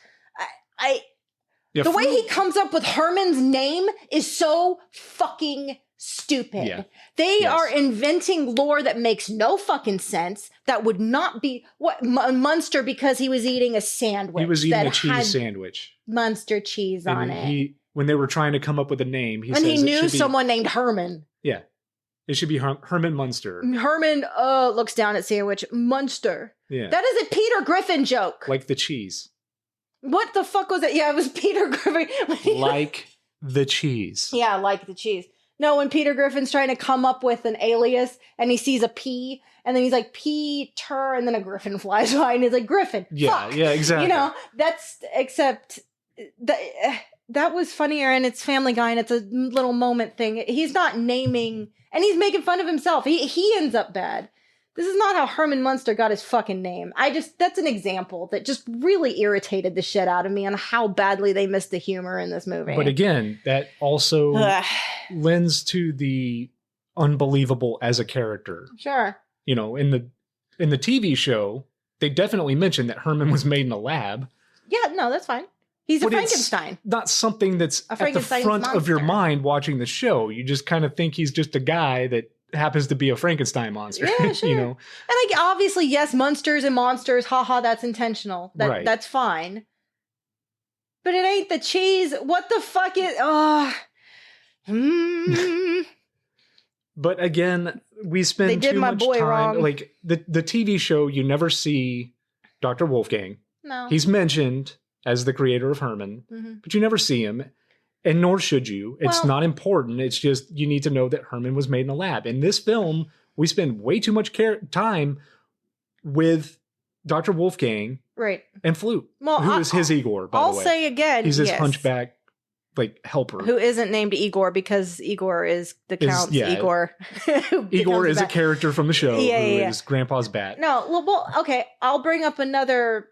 [SPEAKER 2] The way he comes up with Herman's name is so fucking stupid.
[SPEAKER 1] Yeah.
[SPEAKER 2] They are inventing lore that makes no fucking sense. That would not be Munster because he was eating a sandwich.
[SPEAKER 1] He was eating a cheese sandwich.
[SPEAKER 2] Munster cheese on it.
[SPEAKER 1] When they were trying to come up with a name, he
[SPEAKER 2] knew someone named Herman.
[SPEAKER 1] Yeah. It should be Herman Munster.
[SPEAKER 2] Herman looks down at sandwich. Munster.
[SPEAKER 1] Yeah.
[SPEAKER 2] That is a Peter Griffin joke.
[SPEAKER 1] Like the cheese.
[SPEAKER 2] What the fuck was that? Yeah, it was Peter Griffin.
[SPEAKER 1] Like the cheese.
[SPEAKER 2] Yeah, like the cheese. No, when Peter Griffin's trying to come up with an alias and he sees a P and then he's like, Peter, and then a griffin flies by and he's like, Griffin.
[SPEAKER 1] Yeah,
[SPEAKER 2] fuck.
[SPEAKER 1] Yeah, exactly.
[SPEAKER 2] Except that was funnier and it's Family Guy and it's a little moment thing. He's not naming, and he's making fun of himself. He ends up bad. This is not how Herman Munster got his fucking name. That's an example that just really irritated the shit out of me on how badly they missed the humor in this movie.
[SPEAKER 1] But again, that also lends to the unbelievable as a character.
[SPEAKER 2] Sure.
[SPEAKER 1] In the TV show, they definitely mentioned that Herman was made in a lab.
[SPEAKER 2] Yeah, no, that's fine. He's a Frankenstein.
[SPEAKER 1] It's not something that's at the front of your mind watching the show. You just kind of think he's just a guy that happens to be a Frankenstein monster.
[SPEAKER 2] Yeah, sure. And obviously, yes, Munsters and monsters, haha, that's intentional. That's fine. But it ain't the cheese. What the fuck is
[SPEAKER 1] But again, we spend too much time wrong. Like the TV show, you never see Dr. Wolfgang.
[SPEAKER 2] No.
[SPEAKER 1] He's mentioned as the creator of Herman, but you never see him. And nor should you. It's not important. It's just you need to know that Herman was made in a lab. In this film, we spend way too much time with Dr. Wolfgang
[SPEAKER 2] Right.
[SPEAKER 1] and Floop,
[SPEAKER 2] Well,
[SPEAKER 1] who is his Igor, by
[SPEAKER 2] I'll
[SPEAKER 1] the way.
[SPEAKER 2] say again,
[SPEAKER 1] He's his
[SPEAKER 2] yes.
[SPEAKER 1] hunchback, like, helper.
[SPEAKER 2] Who isn't named Igor because Igor is the Count's
[SPEAKER 1] yeah.
[SPEAKER 2] Igor. who
[SPEAKER 1] Igor
[SPEAKER 2] becomes
[SPEAKER 1] is a
[SPEAKER 2] bat.
[SPEAKER 1] character from the show who
[SPEAKER 2] Yeah.
[SPEAKER 1] is Grandpa's bat.
[SPEAKER 2] No, well, okay. I'll bring up another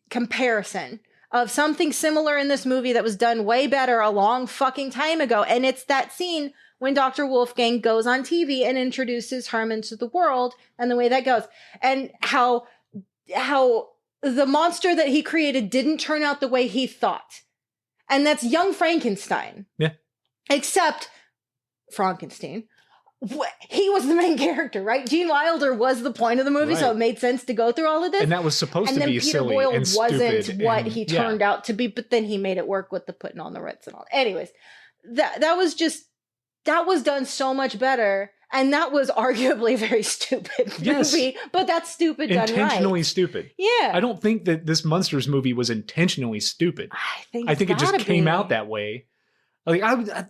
[SPEAKER 2] comparison of something similar in this movie that was done way better a long fucking time ago. And it's that scene when Dr. Wolfgang goes on TV and introduces Herman to the world and the way that goes. And how the monster that he created didn't turn out the way he thought. And that's young Frankenstein.
[SPEAKER 1] Yeah.
[SPEAKER 2] Except Frankenstein. He was the main character, right? Gene Wilder was the point of the movie, so
[SPEAKER 1] Right.
[SPEAKER 2] it made sense to go through all of this.
[SPEAKER 1] And that was supposed to
[SPEAKER 2] then
[SPEAKER 1] be
[SPEAKER 2] Peter
[SPEAKER 1] silly
[SPEAKER 2] Boyle
[SPEAKER 1] and
[SPEAKER 2] wasn't
[SPEAKER 1] stupid.
[SPEAKER 2] what
[SPEAKER 1] and-
[SPEAKER 2] he
[SPEAKER 1] yeah.
[SPEAKER 2] turned out to be, but then he made it work with the putting on the Ritz and all. Anyways, that was done so much better, and that was arguably a very stupid
[SPEAKER 1] Yes.
[SPEAKER 2] movie, but that's stupid done
[SPEAKER 1] Intentionally
[SPEAKER 2] right.
[SPEAKER 1] stupid.
[SPEAKER 2] Yeah.
[SPEAKER 1] I don't think that this Munsters movie was intentionally stupid.
[SPEAKER 2] I
[SPEAKER 1] think it just came out that way. Like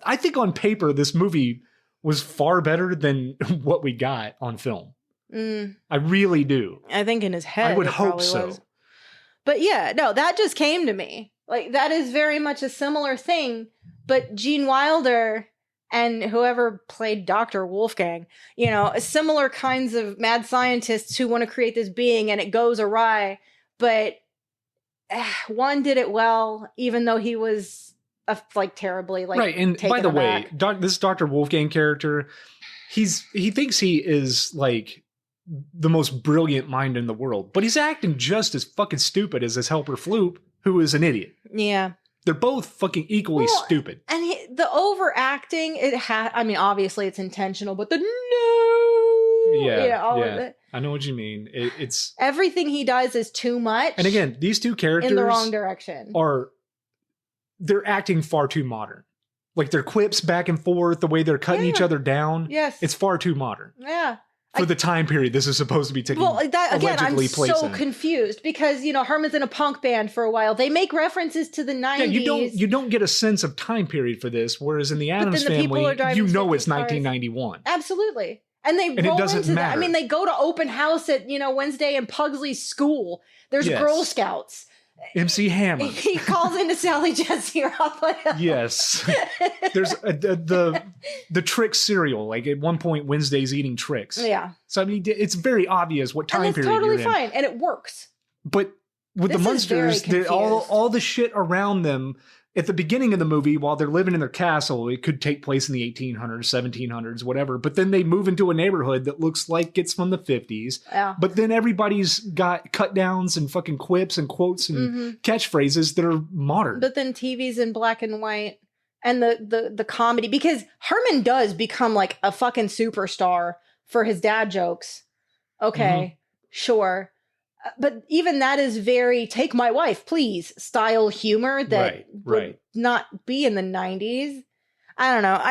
[SPEAKER 1] I think on paper this movie was far better than what we got on film. I really do.
[SPEAKER 2] I think in his head
[SPEAKER 1] I would
[SPEAKER 2] it
[SPEAKER 1] hope
[SPEAKER 2] probably
[SPEAKER 1] so.
[SPEAKER 2] was. But yeah, no, that just came to me. Like, that is very much a similar thing, but Gene Wilder and whoever played Dr. Wolfgang, similar kinds of mad scientists who want to create this being and it goes awry, but one did it well, even though he was terribly
[SPEAKER 1] right. And by the way, this Dr. Wolfgang character, he thinks he is like the most brilliant mind in the world, but he's acting just as fucking stupid as his helper Floop, who is an idiot.
[SPEAKER 2] Yeah.
[SPEAKER 1] They're both fucking equally stupid.
[SPEAKER 2] And the overacting, obviously it's intentional, but the no.
[SPEAKER 1] Yeah. I know what you mean. It's
[SPEAKER 2] everything he does is too much.
[SPEAKER 1] And again, these two characters
[SPEAKER 2] in the wrong direction.
[SPEAKER 1] They're acting far too modern. Like their quips back and forth, the way they're cutting each other down.
[SPEAKER 2] Yes.
[SPEAKER 1] It's far too modern.
[SPEAKER 2] Yeah.
[SPEAKER 1] For the time period this is supposed to be taking allegedly place
[SPEAKER 2] so
[SPEAKER 1] in.
[SPEAKER 2] confused because, Herman's in a punk band for a while. They make references to the 90s.
[SPEAKER 1] Yeah, you don't get a sense of time period for this, whereas in the Addams Family, it's 1991.
[SPEAKER 2] Absolutely. And they roll into that. I mean, they go to open house at, Wednesday in Pugsley's school. There's Girl Scouts.
[SPEAKER 1] MC Hammer.
[SPEAKER 2] He calls into Sally Jesse Raphael.
[SPEAKER 1] Yes. There's the Trix cereal. Like at one point, Wednesday's eating Trix.
[SPEAKER 2] Yeah.
[SPEAKER 1] So I mean, it's very obvious what time period
[SPEAKER 2] totally
[SPEAKER 1] you're in.
[SPEAKER 2] fine, and it works.
[SPEAKER 1] But with the Munsters, all the shit around them at the beginning of the movie, while they're living in their castle, it could take place in the 1800s, 1700s, whatever. But then they move into a neighborhood that looks like it's from the 50s.
[SPEAKER 2] Yeah.
[SPEAKER 1] But then everybody's got cut downs and fucking quips and quotes and catchphrases that are modern.
[SPEAKER 2] But then TV's in black and white. And the comedy, because Herman does become like a fucking superstar for his dad jokes. Okay, sure. But even that is very take my wife, please style humor that would not be in the 90s. I don't know.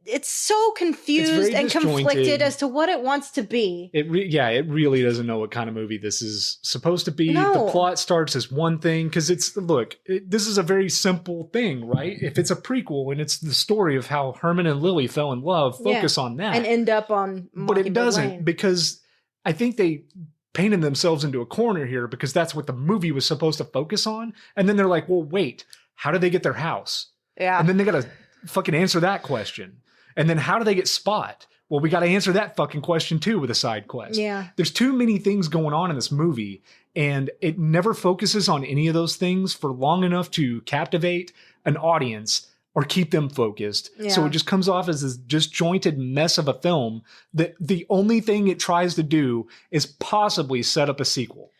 [SPEAKER 2] It's so confused and conflicted as to what it wants to be.
[SPEAKER 1] It really doesn't know what kind of movie this is supposed to be.
[SPEAKER 2] No.
[SPEAKER 1] The plot starts as one thing because this is a very simple thing, right? If it's a prequel and it's the story of how Herman and Lily fell in love, focus on that.
[SPEAKER 2] And end up on
[SPEAKER 1] But it doesn't
[SPEAKER 2] Lane.
[SPEAKER 1] because I think they painted themselves into a corner here because that's what the movie was supposed to focus on. And then they're like, well, wait, how did they get their house?
[SPEAKER 2] Yeah.
[SPEAKER 1] And then they got to fucking answer that question. And then how do they get Spot? Well, we got to answer that fucking question too with a side quest.
[SPEAKER 2] Yeah.
[SPEAKER 1] There's too many things going on in this movie and it never focuses on any of those things for long enough to captivate an audience or keep them focused.
[SPEAKER 2] Yeah.
[SPEAKER 1] So it just comes off as this disjointed mess of a film that the only thing it tries to do is possibly set up a sequel.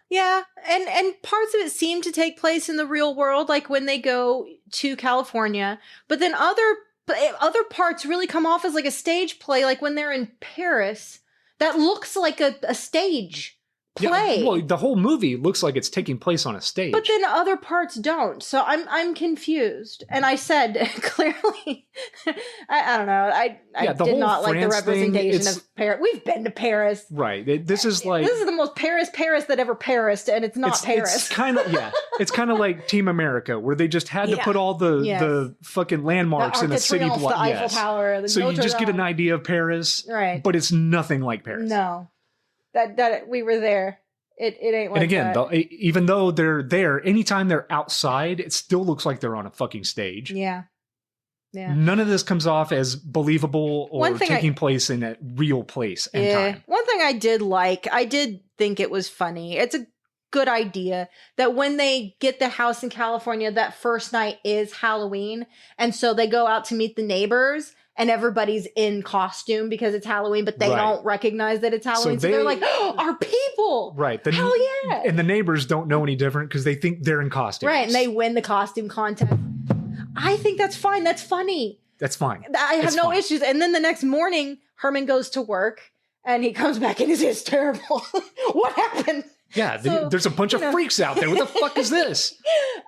[SPEAKER 2] Yeah, and parts of it seem to take place in the real world, like when they go to California. But then other parts really come off as like a stage play, like when they're in Paris. That looks like a stage play.
[SPEAKER 1] Yeah, well, the whole movie looks like it's taking place on a stage.
[SPEAKER 2] But then other parts don't. So I'm confused. And I said clearly, I don't know. I did not like the representation of Paris. We've been to Paris.
[SPEAKER 1] Right. This is
[SPEAKER 2] the most Paris that ever Parised, and it's not Paris.
[SPEAKER 1] It's kind of it's kind of like Team America, where they just had to put all the fucking landmarks in a city block.
[SPEAKER 2] The Eiffel Tower.
[SPEAKER 1] So you just get an idea of Paris,
[SPEAKER 2] right?
[SPEAKER 1] But it's nothing like Paris.
[SPEAKER 2] No. That we were there. It ain't like
[SPEAKER 1] And again,
[SPEAKER 2] that.
[SPEAKER 1] even though they're there, anytime they're outside, it still looks like they're on a fucking stage.
[SPEAKER 2] Yeah. Yeah.
[SPEAKER 1] None of this comes off as believable or taking place in a real place and time.
[SPEAKER 2] One thing I did think it was funny. It's a good idea that when they get the house in California, that first night is Halloween. And so they go out to meet the neighbors and everybody's in costume because it's Halloween, but they don't recognize that it's Halloween. So they're like, oh, our people.
[SPEAKER 1] Right.
[SPEAKER 2] Hell yeah.
[SPEAKER 1] And the neighbors don't know any different because they think they're in costumes.
[SPEAKER 2] Right. And they win the costume contest. I think that's fine. That's funny.
[SPEAKER 1] That's fine.
[SPEAKER 2] I have no issues. And then the next morning, Herman goes to work and he comes back and it's terrible. What happened?
[SPEAKER 1] Yeah,
[SPEAKER 2] So,
[SPEAKER 1] there's a bunch of freaks out there. What the fuck is this?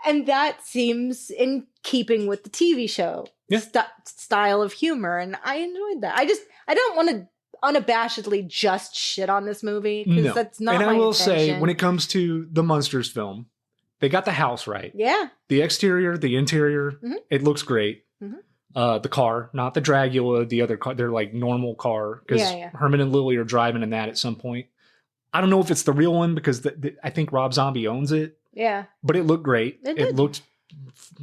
[SPEAKER 2] And that seems in keeping with the TV show style of humor. And I enjoyed that. I don't want to unabashedly just shit on this movie because that's not
[SPEAKER 1] and
[SPEAKER 2] my
[SPEAKER 1] I will
[SPEAKER 2] intention.
[SPEAKER 1] say, when it comes to the Munsters film, they got the house right.
[SPEAKER 2] Yeah.
[SPEAKER 1] The exterior, the interior, it looks great. The car, not the Dragula, the other car, they're like normal car because Herman and Lily are driving in that at some point. I don't know if it's the real one because I think Rob Zombie owns it.
[SPEAKER 2] Yeah.
[SPEAKER 1] But it looked great.
[SPEAKER 2] It
[SPEAKER 1] looked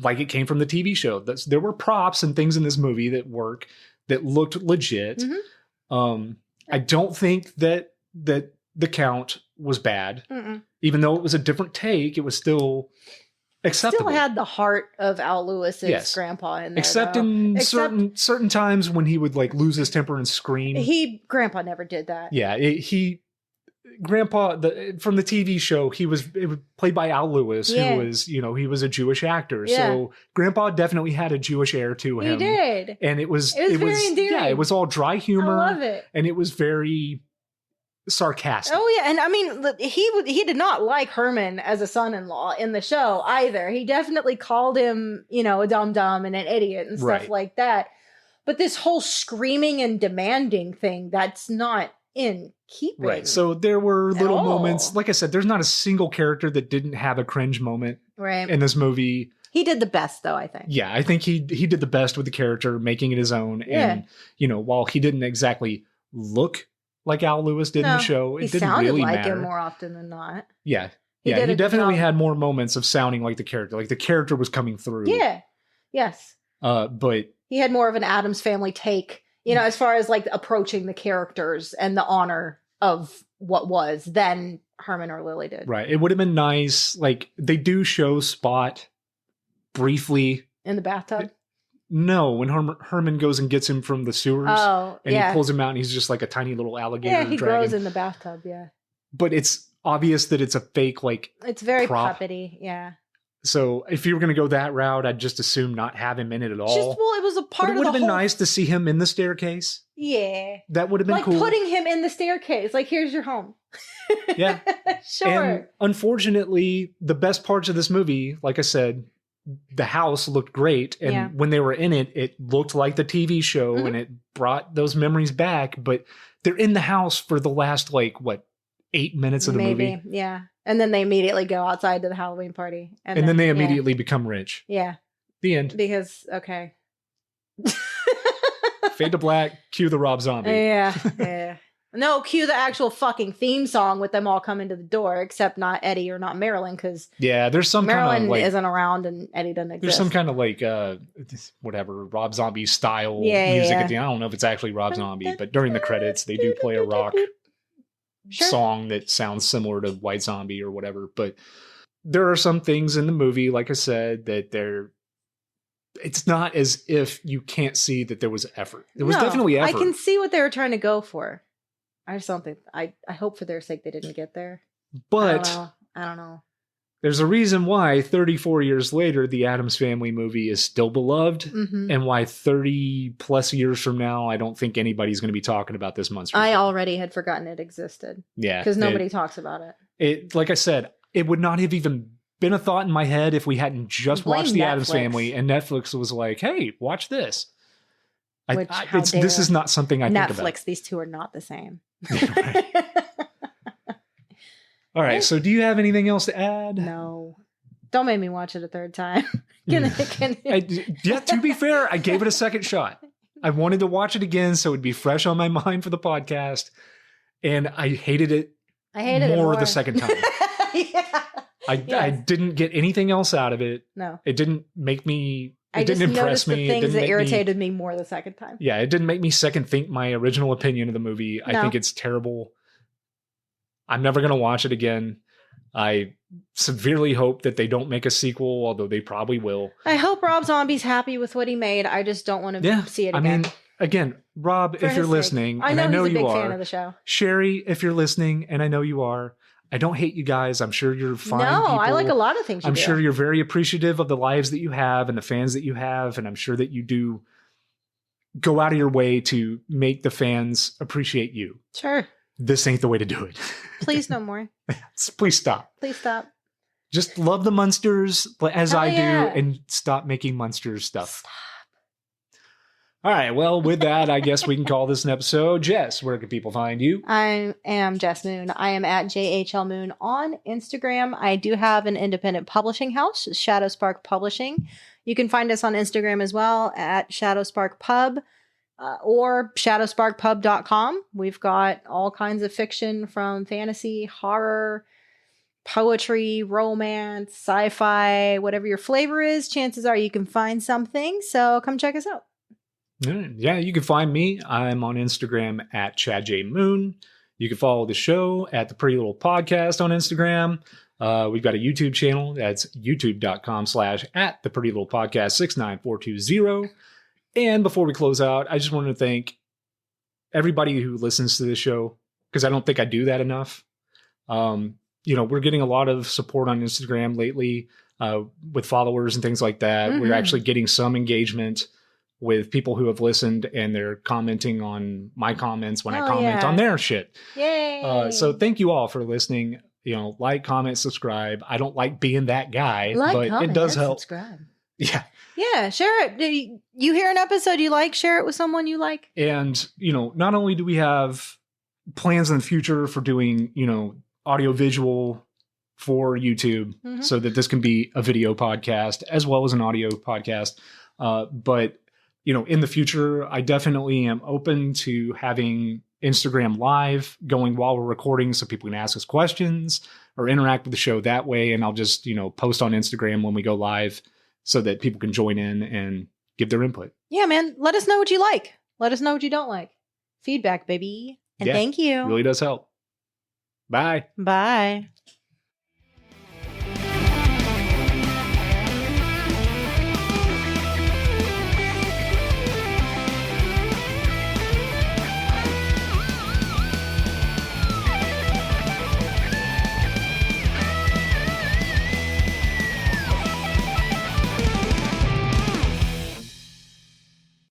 [SPEAKER 1] like it came from the TV show. There were props and things in this movie that looked legit. I don't think that the count was bad. Even though it was a different take, it was still acceptable.
[SPEAKER 2] Still had the heart of Al Lewis's grandpa in there.
[SPEAKER 1] Except in certain times when he would like lose his temper and scream.
[SPEAKER 2] Grandpa never did that.
[SPEAKER 1] Yeah, Grandpa from the TV show, it was played by Al Lewis, who was, he was a Jewish actor.
[SPEAKER 2] Yeah.
[SPEAKER 1] So Grandpa definitely had a Jewish air to him.
[SPEAKER 2] He did.
[SPEAKER 1] And it was
[SPEAKER 2] very endearing.
[SPEAKER 1] Yeah, it was all dry humor.
[SPEAKER 2] I love it.
[SPEAKER 1] And it was very sarcastic.
[SPEAKER 2] Oh yeah, and I mean, he did not like Herman as a son-in-law in the show either. He definitely called him, a dum-dum and an idiot and stuff like that. But this whole screaming and demanding thing, that's not in keeping.
[SPEAKER 1] Right. So there were little moments. Like I said, there's not a single character that didn't have a cringe moment in this movie.
[SPEAKER 2] He did the best, though, I think.
[SPEAKER 1] Yeah, I think he did the best with the character, making it his own. And, while he didn't exactly look like Al Lewis did in the show, it didn't really matter. He sounded like him more
[SPEAKER 2] often than not.
[SPEAKER 1] Yeah. He definitely had more moments of sounding like the character. Like the character was coming through.
[SPEAKER 2] Yeah. Yes.
[SPEAKER 1] But
[SPEAKER 2] he had more of an Addams Family take, as far as like approaching the characters and the honor of what was than Herman or Lily did.
[SPEAKER 1] Right. It would have been nice. Like they do show Spot briefly
[SPEAKER 2] in the bathtub.
[SPEAKER 1] No, when Herman goes and gets him from the sewers and he pulls him out and he's just like a tiny little alligator.
[SPEAKER 2] Yeah, he grows in the bathtub,
[SPEAKER 1] But it's obvious that it's a fake, like,
[SPEAKER 2] it's very
[SPEAKER 1] prop.
[SPEAKER 2] puppety,
[SPEAKER 1] So if you were going to go that route, I'd just assume not have him in it at all.
[SPEAKER 2] It was a part of the
[SPEAKER 1] It would have been nice to see him in the staircase.
[SPEAKER 2] Yeah.
[SPEAKER 1] That would have been cool.
[SPEAKER 2] Like putting him in the staircase. Like, here's your home.
[SPEAKER 1] Yeah.
[SPEAKER 2] Sure.
[SPEAKER 1] And unfortunately, the best parts of this movie, like I said, the house looked great. And when they were in it, it looked like the TV show and it brought those memories back. But they're in the house for the last, 8 minutes of the movie.
[SPEAKER 2] Yeah. And then they immediately go outside to the Halloween party. And
[SPEAKER 1] then they immediately become rich.
[SPEAKER 2] Yeah.
[SPEAKER 1] The end.
[SPEAKER 2] Because, okay.
[SPEAKER 1] Fade to black, cue the Rob Zombie.
[SPEAKER 2] Yeah. No, cue the actual fucking theme song with them all coming to the door, except not Eddie or not Marilyn, because
[SPEAKER 1] there's some
[SPEAKER 2] Marilyn
[SPEAKER 1] kind of
[SPEAKER 2] isn't around and Eddie doesn't exist.
[SPEAKER 1] There's some kind of whatever Rob Zombie style music at the end. I don't know if it's actually Rob Zombie, but during the credits they do play a rock song that sounds similar to White Zombie or whatever. But there are some things in the movie, like I said, that it's not as if you can't see that there was effort. There was definitely effort.
[SPEAKER 2] I can see what they were trying to go for. I just don't think I hope for their sake they didn't get there.
[SPEAKER 1] But
[SPEAKER 2] I don't know.
[SPEAKER 1] There's a reason why 34 years later the Addams Family movie is still beloved, and why 30 plus years from now I don't think anybody's going to be talking about this Munsters.
[SPEAKER 2] I already had forgotten it existed.
[SPEAKER 1] Yeah,
[SPEAKER 2] because nobody talks about it.
[SPEAKER 1] It, like I said, it would not have even been a thought in my head if we hadn't just watched the Addams Family and Netflix was like, "Hey, watch this." This is not something I think about.
[SPEAKER 2] Netflix. These two are not the same.
[SPEAKER 1] All right. So, do you have anything else to add?
[SPEAKER 2] No. Don't make me watch it a third time.
[SPEAKER 1] Yeah. To be fair, I gave it a second shot. I wanted to watch it again so it'd be fresh on my mind for the podcast, and I hated it
[SPEAKER 2] I hated it
[SPEAKER 1] more
[SPEAKER 2] more
[SPEAKER 1] the second time.
[SPEAKER 2] Yeah.
[SPEAKER 1] I
[SPEAKER 2] Yes.
[SPEAKER 1] didn't get anything else out of it.
[SPEAKER 2] No.
[SPEAKER 1] It didn't make me. It
[SPEAKER 2] I just
[SPEAKER 1] didn't impress
[SPEAKER 2] noticed
[SPEAKER 1] me.
[SPEAKER 2] the
[SPEAKER 1] It
[SPEAKER 2] things
[SPEAKER 1] didn't
[SPEAKER 2] that
[SPEAKER 1] make me-
[SPEAKER 2] irritated me more the second time.
[SPEAKER 1] Yeah, it didn't make me second think my original opinion of the movie. I
[SPEAKER 2] No.
[SPEAKER 1] think it's terrible. I'm never going to watch it again. I severely hope that they don't make a sequel, although they probably will.
[SPEAKER 2] I hope Rob Zombie's happy with what he made. I just don't want to
[SPEAKER 1] Yeah,
[SPEAKER 2] see it
[SPEAKER 1] I
[SPEAKER 2] again.
[SPEAKER 1] mean, again, Rob,
[SPEAKER 2] For
[SPEAKER 1] if you're
[SPEAKER 2] his sake.
[SPEAKER 1] listening,
[SPEAKER 2] I
[SPEAKER 1] and
[SPEAKER 2] know,
[SPEAKER 1] I know
[SPEAKER 2] he's a
[SPEAKER 1] you
[SPEAKER 2] big
[SPEAKER 1] are.
[SPEAKER 2] fan of the show.
[SPEAKER 1] Sherry, if you're listening, and I know you are, I don't hate you guys. I'm sure you're fine.
[SPEAKER 2] No, I
[SPEAKER 1] people.
[SPEAKER 2] like a lot of things you
[SPEAKER 1] I'm
[SPEAKER 2] do.
[SPEAKER 1] sure you're very appreciative of the lives that you have and the fans that you have, and I'm sure that you do go out of your way to make the fans appreciate you.
[SPEAKER 2] Sure.
[SPEAKER 1] This ain't the way to do it.
[SPEAKER 2] Please no more.
[SPEAKER 1] Please stop.
[SPEAKER 2] Please stop.
[SPEAKER 1] Just love the Munsters as
[SPEAKER 2] Hell
[SPEAKER 1] I
[SPEAKER 2] yeah.
[SPEAKER 1] do and stop making Munsters stuff. All right. Well, with that, I guess we can call this an episode. Jess, where can people find you?
[SPEAKER 2] I am Jess Moon. I am at JHL Moon on Instagram. I do have an independent publishing house, Shadow Spark Publishing. You can find us on Instagram as well at Shadow Spark Pub or shadowsparkpub.com. We've got all kinds of fiction from fantasy, horror, poetry, romance, sci-fi, whatever your flavor is. Chances are you can find something. So come check us out.
[SPEAKER 1] Yeah, you can find me. I'm on Instagram at Chad J. Moon. You can follow the show at the Pretty Little Podcast on Instagram. We've got a YouTube channel. That's youtube.com/at the Pretty Little Podcast 69420. And before we close out, I just wanted to thank everybody who listens to this show, because I don't think I do that enough. We're getting a lot of support on Instagram lately with followers and things like that.
[SPEAKER 2] Mhm.
[SPEAKER 1] We're actually getting some engagement with people who have listened, and they're commenting on my comments when I
[SPEAKER 2] Oh,
[SPEAKER 1] comment
[SPEAKER 2] yeah.
[SPEAKER 1] on their shit.
[SPEAKER 2] Yay!
[SPEAKER 1] So thank you all for listening. Like, comment, subscribe. I don't like being that guy, but
[SPEAKER 2] comment,
[SPEAKER 1] it does
[SPEAKER 2] and
[SPEAKER 1] help.
[SPEAKER 2] Subscribe.
[SPEAKER 1] Yeah.
[SPEAKER 2] Yeah, share it. You hear an episode you like, share it with someone you like.
[SPEAKER 1] And, not only do we have plans in the future for doing, audio visual for YouTube
[SPEAKER 2] Mhm.
[SPEAKER 1] so that this can be a video podcast as well as an audio podcast. But, in the future, I definitely am open to having Instagram live going while we're recording so people can ask us questions or interact with the show that way. And I'll just, post on Instagram when we go live so that people can join in and give their input.
[SPEAKER 2] Yeah, man. Let us know what you like. Let us know what you don't like. Feedback, baby. And
[SPEAKER 1] Yeah,
[SPEAKER 2] thank you.
[SPEAKER 1] Really does help. Bye.
[SPEAKER 2] Bye.